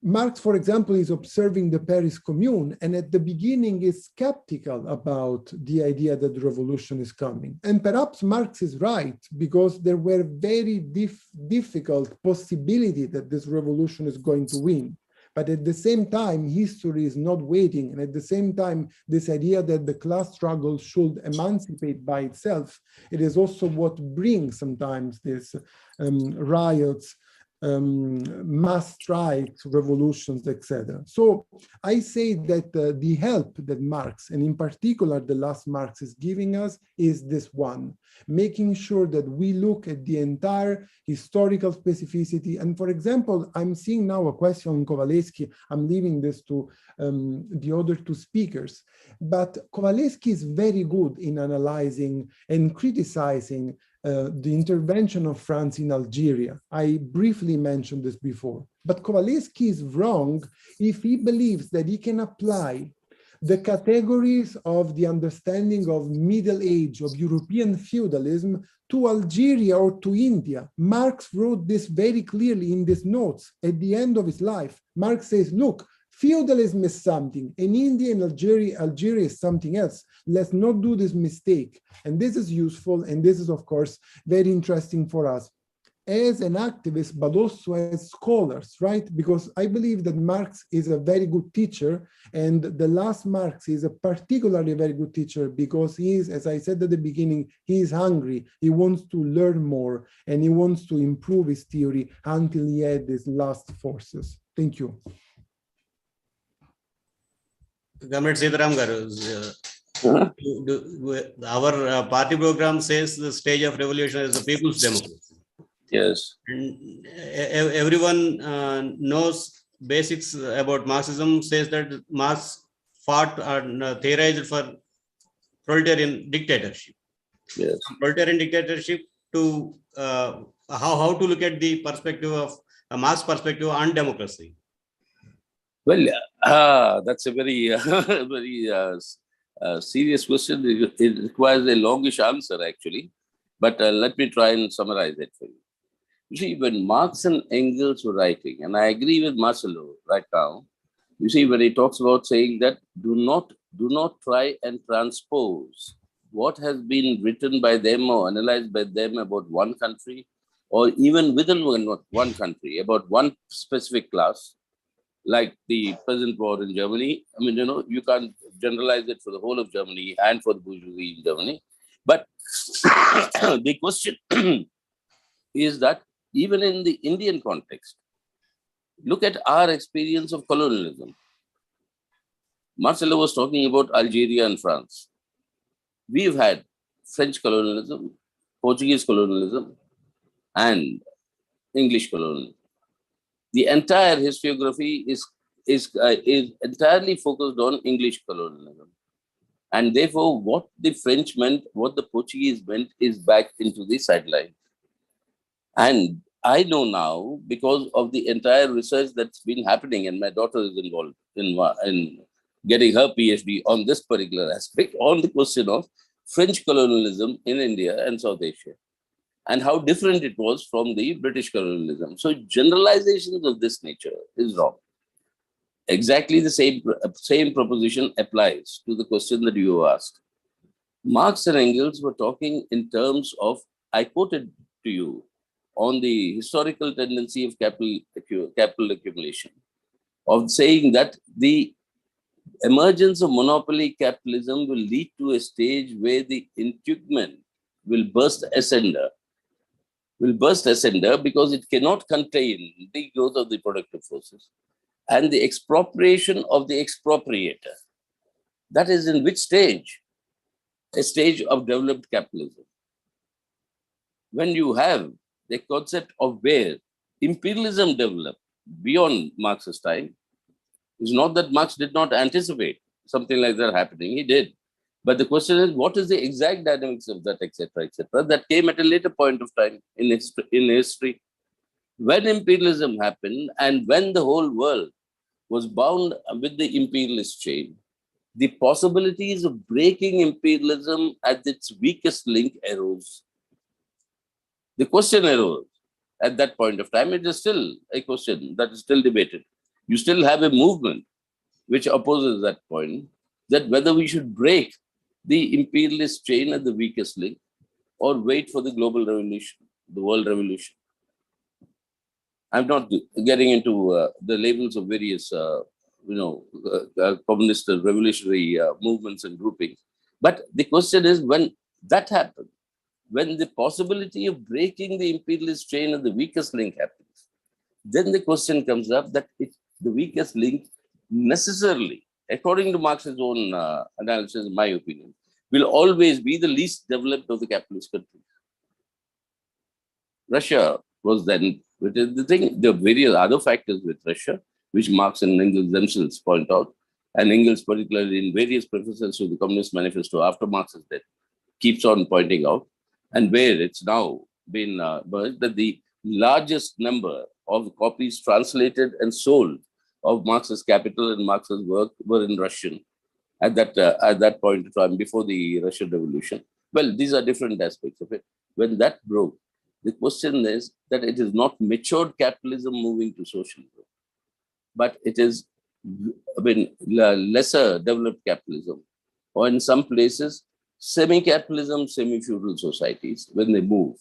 Marx, for example, is observing the Paris Commune, and at the beginning is skeptical about the idea that the revolution is coming. And perhaps Marx is right, because there were very difficult possibility that this revolution is going to win. But at the same time, history is not waiting. And at the same time, this idea that the class struggle should emancipate by itself, it is also what brings sometimes these riots, mass strikes, revolutions, etc. So I say that the help that Marx, and in particular the last Marx, is giving us is this one, making sure that we look at the entire historical specificity. And for example, I'm seeing now a question on Kowalewski. I'm leaving this to the other two speakers. But Kowalewski is very good in analyzing and criticizing the intervention of France in Algeria. I briefly mentioned this before, but Kowalewski is wrong if he believes that he can apply the categories of the understanding of Middle Age, of European feudalism, to Algeria or to India. Marx wrote this very clearly in these notes at the end of his life. Marx says, look, feudalism is something, and India and Algeria is something else. Let's not do this mistake. And this is useful, and this is, of course, very interesting for us as an activist, but also as scholars, right? Because I believe that Marx is a very good teacher, and the last Marx is a particularly very good teacher because he is, as I said at the beginning, he is hungry. He wants to learn more, and he wants to improve his theory until he had these last forces. Thank you. Comrade Sitaram Garu, our party program says the stage of revolution is the people's democracy. Yes. And everyone knows basics about Marxism, says that Marx fought and theorized for proletarian dictatorship. Yes. From proletarian dictatorship to how to look at the perspective of Marx perspective on democracy. Well, that's a very, serious question. It requires a longish answer, actually. But let me try and summarize it for you. You see, when Marx and Engels were writing, and I agree with Marcelo right now, you see, when he talks about saying that do not try and transpose what has been written by them or analyzed by them about one country, or even within one country, about one specific class, like the present war in Germany. I mean, you can't generalize it for the whole of Germany and for the bourgeoisie in Germany. But the question is that even in the Indian context, look at our experience of colonialism. Marcelo was talking about Algeria and France. We've had French colonialism, Portuguese colonialism, and English colonialism. The entire historiography is entirely focused on English colonialism. And therefore, what the French meant, what the Portuguese meant is back into the sideline. And I know now, because of the entire research that's been happening, and my daughter is involved in getting her PhD on this particular aspect, on the question of French colonialism in India and South Asia, and how different it was from the British colonialism. So generalizations of this nature is wrong. Exactly the same proposition applies to the question that you asked. Marx and Engels were talking in terms of, I quoted to you, on the historical tendency of capital accumulation, of saying that the emergence of monopoly capitalism will lead to a stage where the integument will burst asunder because it cannot contain the growth of the productive forces and the expropriation of the expropriator. That is in which stage? A stage of developed capitalism. When you have the concept of where imperialism developed beyond Marx's time, it's not that Marx did not anticipate something like that happening. He did. But the question is, what is the exact dynamics of that, etc., that came at a later point of time in history. When imperialism happened and when the whole world was bound with the imperialist chain, the possibilities of breaking imperialism at its weakest link arose. The question arose at that point of time. It is still a question that is still debated. You still have a movement which opposes that point, that whether we should break the imperialist chain at the weakest link or wait for the global revolution, the world revolution. I'm not getting into the labels of various, communist revolutionary movements and groupings. But the question is, when that happens, when the possibility of breaking the imperialist chain at the weakest link happens, then the question comes up that the weakest link necessarily, according to Marx's own analysis, in my opinion, will always be the least developed of the capitalist countries. Russia was then, the various other factors with Russia, which Marx and Engels themselves point out, and Engels particularly in various prefaces to the Communist Manifesto after Marx's death, keeps on pointing out, and where it's now been merged, that the largest number of copies translated and sold of Marx's Capital and Marx's work were in Russian at that point in time, before the Russian Revolution. Well, these are different aspects of it. When that broke, the question is that it is not matured capitalism moving to socialism, but it is lesser developed capitalism, or in some places, semi-capitalism, semi-feudal societies. When they move,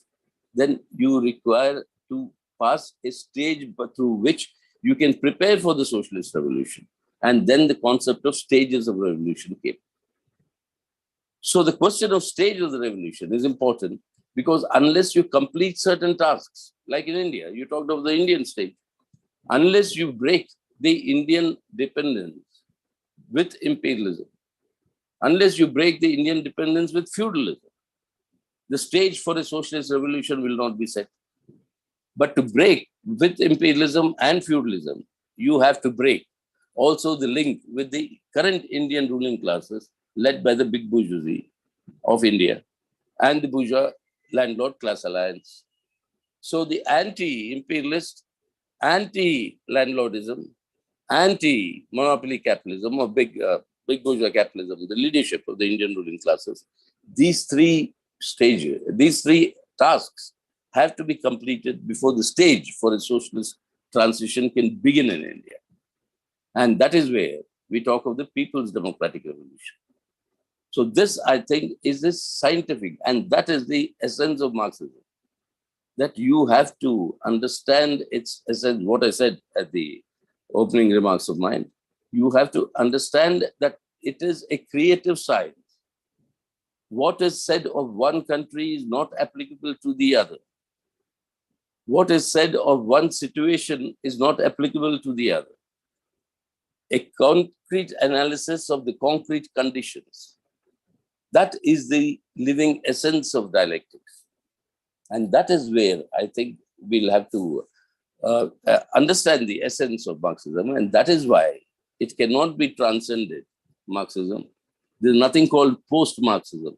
then you require to pass a stage through which you can prepare for the socialist revolution. And then the concept of stages of revolution came. So the question of stage of the revolution is important, because unless you complete certain tasks, like in India, you talked of the Indian state, unless you break the Indian dependence with imperialism, unless you break the Indian dependence with feudalism, the stage for a socialist revolution will not be set. But to break with imperialism and feudalism, you have to break also the link with the current Indian ruling classes led by the big bourgeoisie of India and the bourgeois landlord class alliance. So the anti-imperialist, anti-landlordism, anti-monopoly capitalism, or big bourgeois capitalism, the leadership of the Indian ruling classes, these three stages, these three tasks have to be completed before the stage for a socialist transition can begin in India. And that is where we talk of the people's democratic revolution. So this, I think, is this scientific, and that is the essence of Marxism, that you have to understand its essence, what I said at the opening remarks of mine. You have to understand that it is a creative science. What is said of one country is not applicable to the other. What is said of one situation is not applicable to the other. A concrete analysis of the concrete conditions. That is the living essence of dialectics. And that is where I think we'll have to understand the essence of Marxism. And that is why it cannot be transcended, Marxism. There's nothing called post-Marxism.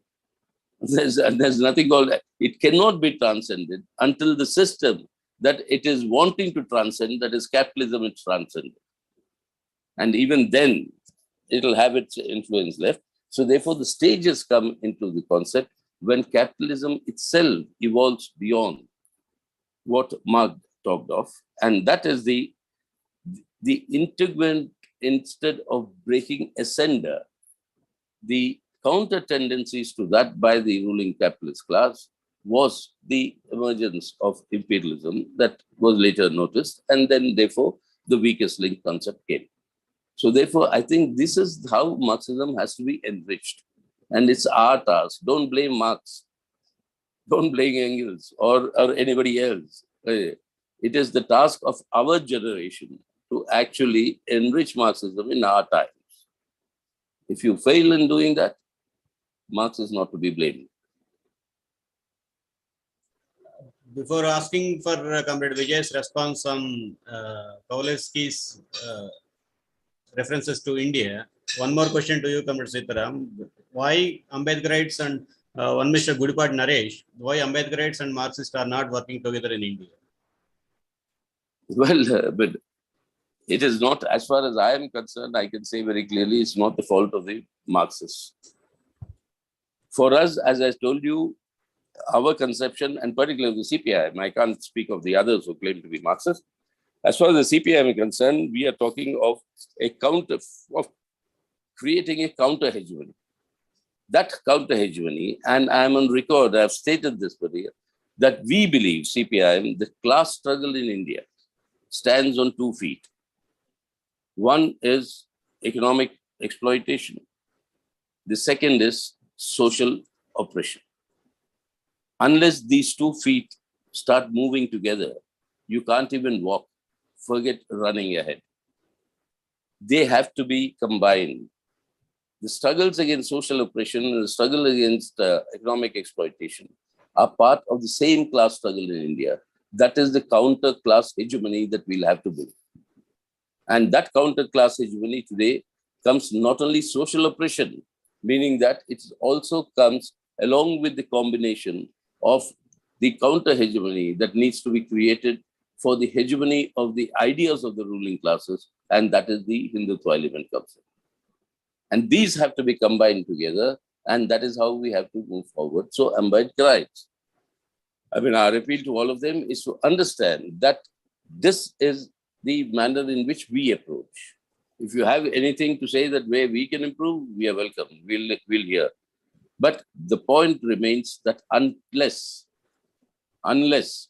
There's nothing called, it cannot be transcended until the system that it is wanting to transcend, that is capitalism, is transcended. And even then, it'll have its influence left. So therefore, the stages come into the concept when capitalism itself evolves beyond what Marx talked of. And that is the integrant, instead of breaking ascender, the counter tendencies to that by the ruling capitalist class was the emergence of imperialism that was later noticed. And then therefore, the weakest link concept came. So therefore, I think this is how Marxism has to be enriched. And it's our task. Don't blame Marx. Don't blame Engels or anybody else. It is the task of our generation to actually enrich Marxism in our times. If you fail in doing that, Marx is not to be blamed. Before asking for Comrade Vijay's response on Kowalski's references to India, one more question to you, Comrade Sitaram. Why Ambedkarites and one Mr. Gudipad Naresh, why Ambedkarites and Marxists are not working together in India? Well, but it is not, as far as I am concerned, I can say very clearly, it's not the fault of the Marxists. For us, as I told you, our conception, and particularly the CPIM, I can't speak of the others who claim to be Marxists. As far as the CPIM is concerned, we are talking of creating a counter hegemony. That counter hegemony, and I am on record, I have stated this earlier, that we believe, CPIM, the class struggle in India stands on 2 feet. One is economic exploitation. The second is social oppression. Unless these 2 feet start moving together, you can't even walk, forget running ahead. They have to be combined. The struggles against social oppression and the struggle against economic exploitation are part of the same class struggle in India. That is the counter class hegemony that we'll have to build. And that counter class hegemony today comes not only social oppression, meaning that it also comes along with the combination of the counter hegemony that needs to be created for the hegemony of the ideas of the ruling classes, and that is the Hindutva element concept. And these have to be combined together, and that is how we have to move forward. So Ambedkarites, our appeal to all of them is to understand that this is the manner in which we approach. If you have anything to say that where we can improve, we are welcome. We'll hear. But the point remains that unless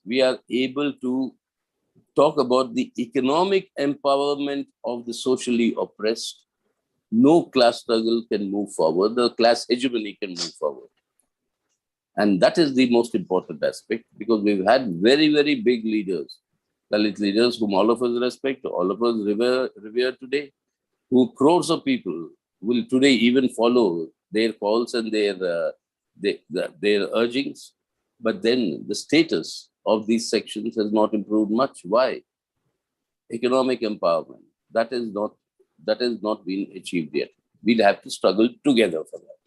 we are able to talk about the economic empowerment of the socially oppressed, no class struggle can move forward. The class hegemony can move forward. And that is the most important aspect, because we've had very, very big leaders, Dalit leaders whom all of us respect, all of us revere today, who crores of people will today even follow their calls and their urgings. But then the status of these sections has not improved much. Why? Economic empowerment. That has not been achieved yet. We'll have to struggle together for that.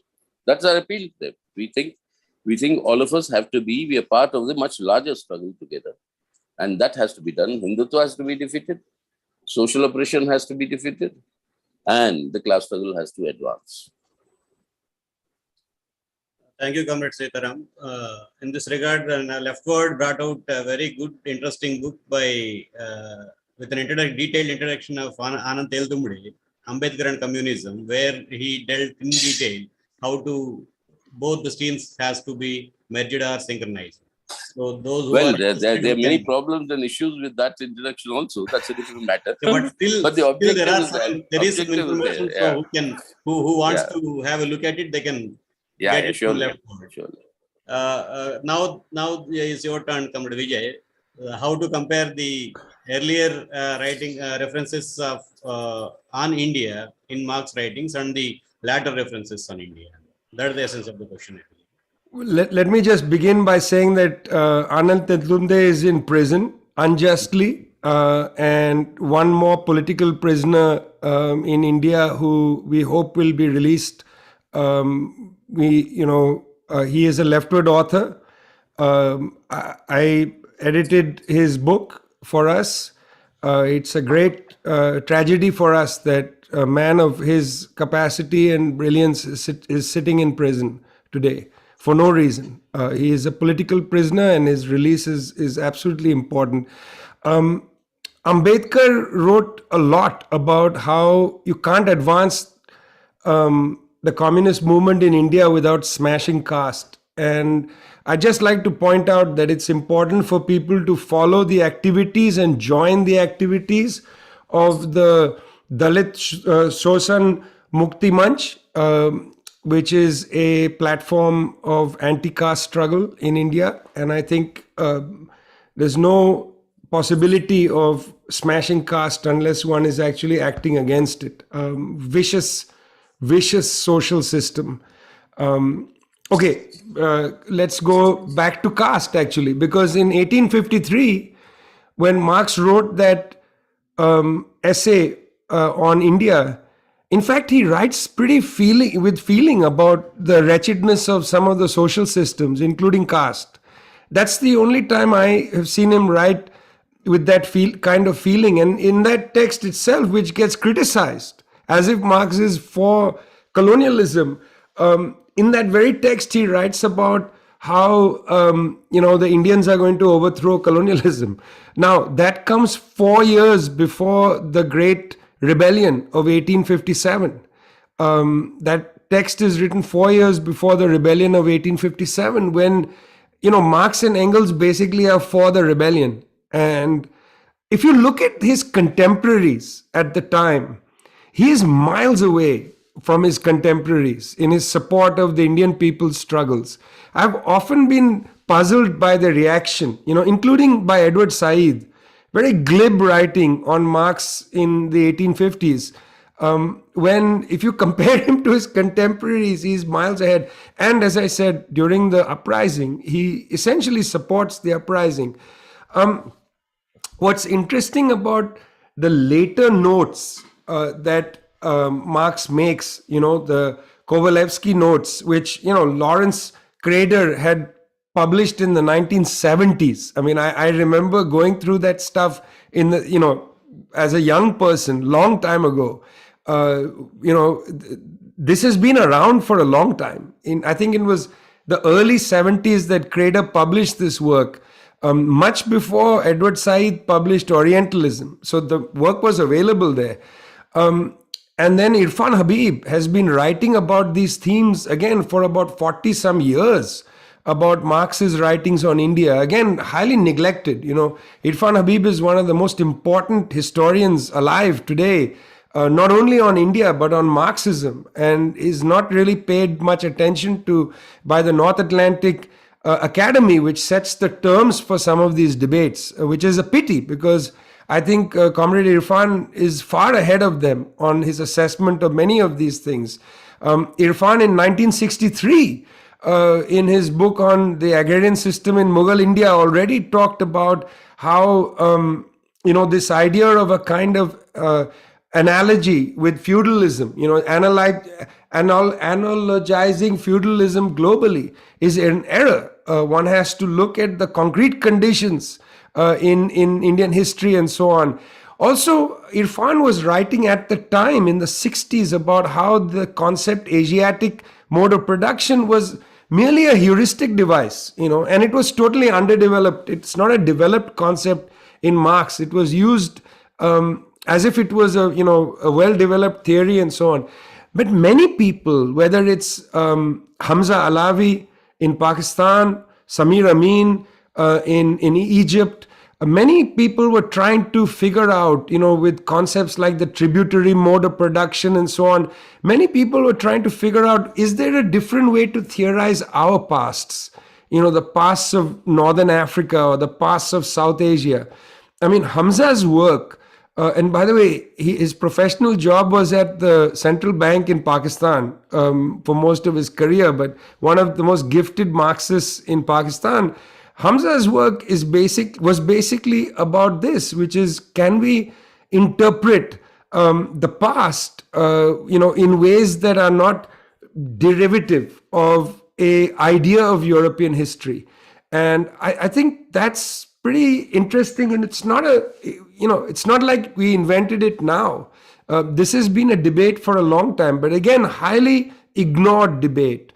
That's our appeal to them. We think all of us have to be, we are part of the much larger struggle together. And that has to be done. Hindutva has to be defeated. Social oppression has to be defeated. And the class struggle has to advance. Thank you, Comrade Sitaram. In this regard, Leftward brought out a very good, interesting book by with an detailed introduction of Anand Teltumbudi, Ambedkar and Communism, where he dealt in detail how to both the streams has to be merged or synchronized. So those who Well, are there interested, are we many can. problems and issues with that introduction also. That's a different matter. But still, But the still there objective are is there. some, there is some Objective is there. information. So Yeah. who wants Yeah. to have a look at it, they can Yeah. get Yeah. it through Surely. left forward. Surely. Now is your turn, Comrade Vijay. How to compare the earlier writing references of on India in Marx writings and the latter references on India? That's the essence of the question. Let me just begin by saying that Anand Tetlunde is in prison unjustly, and one more political prisoner in India who we hope will be released. He is a leftward author. I edited his book for us. It's a great tragedy for us that a man of his capacity and brilliance is sitting in prison today for no reason. He is a political prisoner, and his release is absolutely important. Ambedkar wrote a lot about how you can't advance the communist movement in India without smashing caste. And I just like to point out that it's important for people to follow the activities and join the activities of the Dalit Shosan Mukti Manch, which is a platform of anti-caste struggle in India. And I think there's no possibility of smashing caste unless one is actually acting against it. Vicious social system. Let's go back to caste actually, because in 1853, when Marx wrote that essay on India, in fact, he writes pretty with feeling about the wretchedness of some of the social systems, including caste. That's the only time I have seen him write with that kind of feeling. And in that text itself, which gets criticized as if Marx is for colonialism, in that very text, he writes about how the Indians are going to overthrow colonialism. Now, that comes 4 years before the Great Rebellion of 1857. That text is written 4 years before the rebellion of 1857, when Marx and Engels basically are for the rebellion. And if you look at his contemporaries at the time, he is miles away from his contemporaries in his support of the Indian people's struggles. I've often been puzzled by the reaction, including by Edward Said, very glib writing on Marx in the 1850s. When, if you compare him to his contemporaries, he's miles ahead. And as I said, during the uprising, he essentially supports the uprising. What's interesting about the later notes that Marx makes, the Kovalevsky notes, which, Lawrence Crader had published in the 1970s. I mean, I remember going through that stuff in the, as a young person, long time ago. This has been around for a long time. I think it was the early 70s that Crader published this work, much before Edward Said published Orientalism. So the work was available there. And then Irfan Habib has been writing about these themes again for about 40 some years, about Marx's writings on India, again, highly neglected. Irfan Habib is one of the most important historians alive today, not only on India, but on Marxism, and is not really paid much attention to by the North Atlantic Academy, which sets the terms for some of these debates, which is a pity, because I think Comrade Irfan is far ahead of them on his assessment of many of these things. Irfan in 1963, in his book on the agrarian system in Mughal India, already talked about how, this idea of a kind of analogy with feudalism, analogizing feudalism globally is an error. One has to look at the concrete conditions in Indian history and so on. Also, Irfan was writing at the time in the 60s about how the concept Asiatic mode of production was merely a heuristic device, and it was totally underdeveloped. It's not a developed concept in Marx. It was used as if it was a well-developed theory and so on. But many people, whether it's Hamza Alawi in Pakistan, Samir Amin, in Egypt. Many people were trying to figure out, with concepts like the tributary mode of production and so on, many people were trying to figure out, is there a different way to theorize our pasts? The pasts of Northern Africa or the pasts of South Asia. I mean, Hamza's work, and by the way, his professional job was at the central bank in Pakistan for most of his career, but one of the most gifted Marxists in Pakistan. Hamza's work was basically about this, which is, can we interpret the past, in ways that are not derivative of a idea of European history? And I think that's pretty interesting. And it's not it's not like we invented it now. This has been a debate for a long time, but again, highly ignored debate.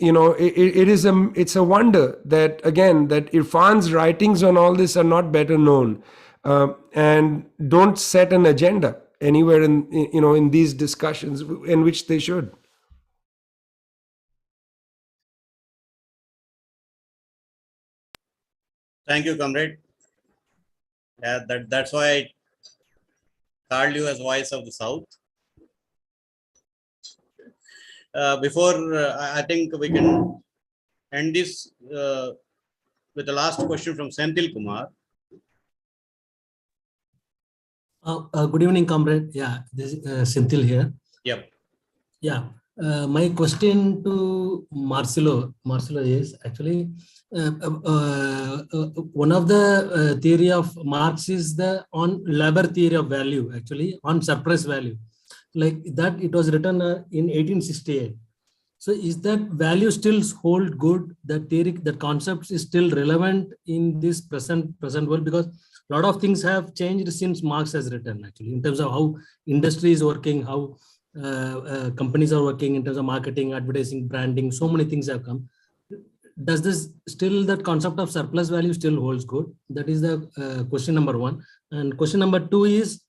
It's a wonder that, again, that Irfan's writings on all this are not better known, and don't set an agenda anywhere in these discussions, in which they should. Thank you, comrade. Yeah, that's why I called you as voice of the South. Before I think we can end this with the last question from Senthil Kumar. Good evening, comrade. Yeah, this is Senthil here. Yep. Yeah, my question to Marcelo is actually one of the theory of Marx is the on labor theory of value, actually on surplus value, like that. It was written in 1868. So is that value still hold good? That theory, that concept is still relevant in this present world, because a lot of things have changed since Marx has written, actually, in terms of how industry is working, how companies are working, in terms of marketing, advertising, branding. So many things have come. Does this still, that concept of surplus value still holds good? That is the question number one. And question number two is,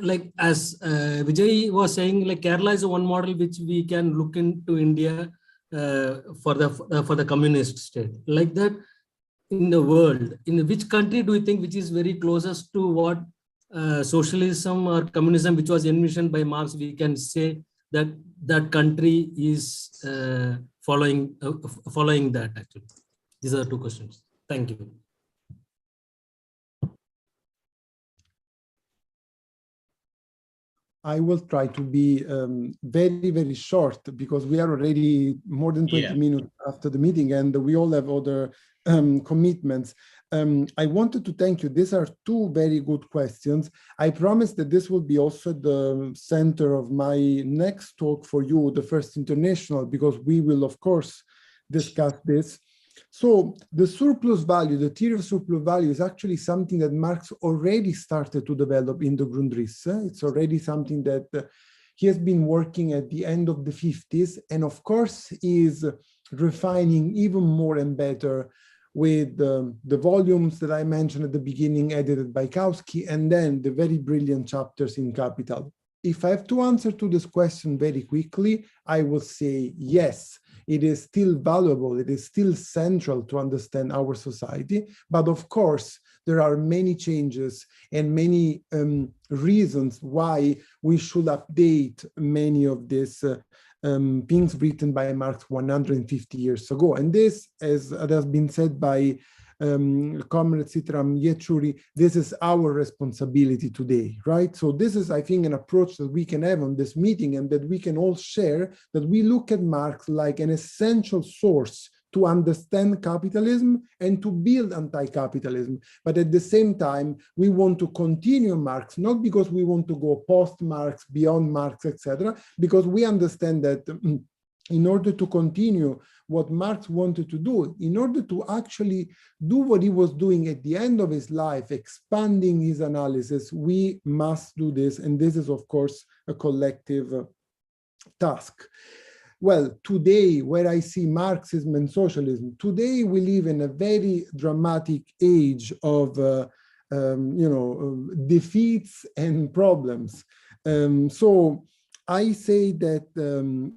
like as Vijay was saying, like Kerala is one model which we can look into India for the communist state. Like that, in the world, in which country do you think which is very closest to what socialism or communism, which was envisioned by Marx, we can say that that country is following that, actually? These are two questions. Thank you. I will try to be very, very short, because we are already more than 20 minutes after the meeting and we all have other commitments. I wanted to thank you. These are two very good questions. I promise that this will be also the center of my next talk for you, the First International, because we will, of course, discuss this. So the surplus value, the theory of surplus value, is actually something that Marx already started to develop in the Grundrisse. It's already something that he has been working at the end of the 50s, and of course is refining even more and better with the volumes that I mentioned at the beginning, edited by Kautsky, and then the very brilliant chapters in Capital. If I have to answer to this question very quickly, I will say yes. It is still valuable, it is still central to understand our society, but of course, there are many changes and many reasons why we should update many of these things written by Marx 150 years ago. And this, as has been said by Comrade Sitram Yechuri, this is our responsibility today, right? So this is, I think, an approach that we can have on this meeting and that we can all share, that we look at Marx like an essential source to understand capitalism and to build anti-capitalism. But at the same time, we want to continue Marx, not because we want to go post-Marx, beyond Marx, etc., because we understand that in order to continue what Marx wanted to do, in order to actually do what he was doing at the end of his life, expanding his analysis, we must do this. And this is, of course, a collective task. Well, today, where I see Marxism and socialism, today we live in a very dramatic age of defeats and problems. So I say that, and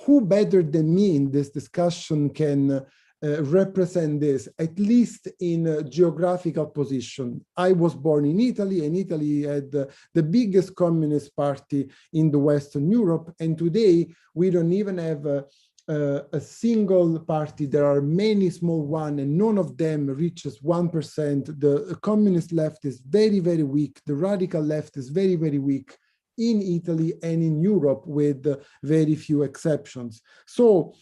who better than me in this discussion can represent this, at least in a geographical position. I was born in Italy, and Italy had the biggest communist party in the Western Europe, and today we don't even have a single party. There are many small ones, and none of them reaches 1%. The communist left is very, very weak. The radical left is very, very weak in Italy and in Europe, with very few exceptions. So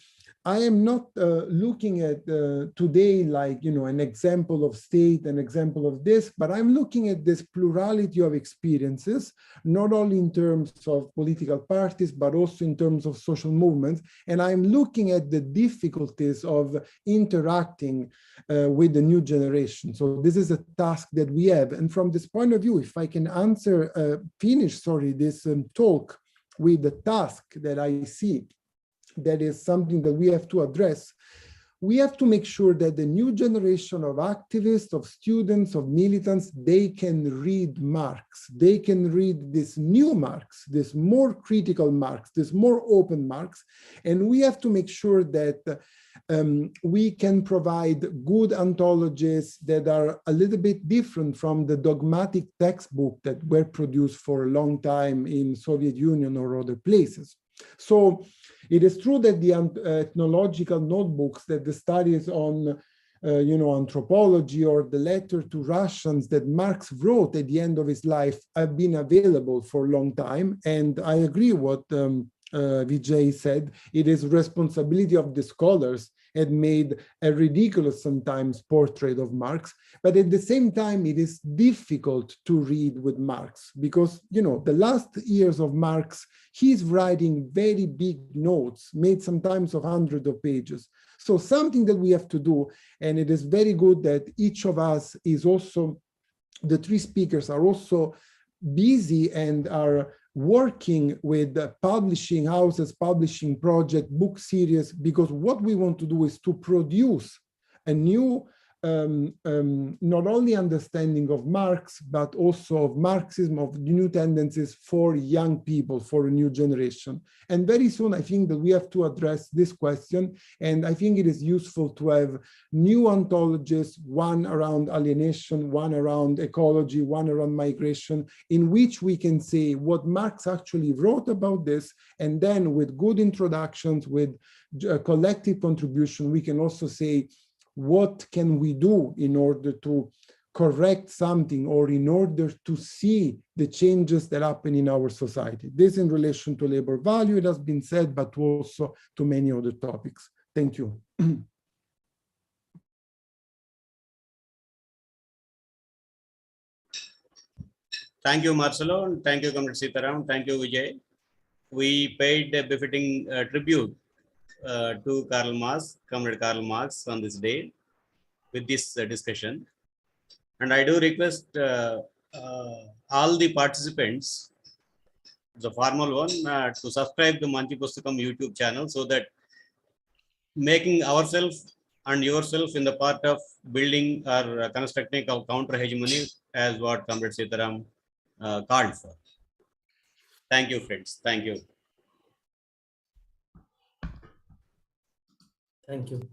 I am not looking at today like, you know, an example of state, an example of this, but I'm looking at this plurality of experiences, not only in terms of political parties, but also in terms of social movements. And I'm looking at the difficulties of interacting with the new generation. So this is a task that we have. And from this point of view, if I can finish this talk with the task that I see, that is something that we have to address. We have to make sure that the new generation of activists, of students, of militants, they can read Marx. They can read this new Marx, this more critical Marx, this more open Marx. And we have to make sure that we can provide good anthologies that are a little bit different from the dogmatic textbook that were produced for a long time in Soviet Union or other places. So it is true that the ethnological notebooks, that the studies on anthropology, or the letter to Russians that Marx wrote at the end of his life, have been available for a long time. And I agree what Vijay said. It is responsibility of the scholars had made a ridiculous sometimes portrait of Marx, but at the same time, it is difficult to read with Marx because, you know, the last years of Marx, he's writing very big notes, made sometimes of hundreds of pages. So something that we have to do, and it is very good that each of us is also, the three speakers are also busy and are working with publishing houses, publishing project, book series, because what we want to do is to produce a new not only understanding of Marx, but also of Marxism, of new tendencies for young people, for a new generation. And very soon, I think that we have to address this question. And I think it is useful to have new anthologies, one around alienation, one around ecology, one around migration, in which we can say what Marx actually wrote about this. And then with good introductions, with collective contribution, we can also say, what can we do in order to correct something, or in order to see the changes that happen in our society? This in relation to labor value, it has been said, but also to many other topics. Thank you. Thank you, Marcelo, and thank you, Comrade Sitaram. Thank you, Vijay. We paid a befitting tribute to Karl Marx, Comrade Karl Marx, on this day with this discussion. And I do request all the participants, the formal one, to subscribe to Manchi Pustakam YouTube channel, so that making ourselves and yourself in the part of building or constructing a counter hegemony, as what Comrade Sitaram called for. Thank you, friends. Thank you. Thank you.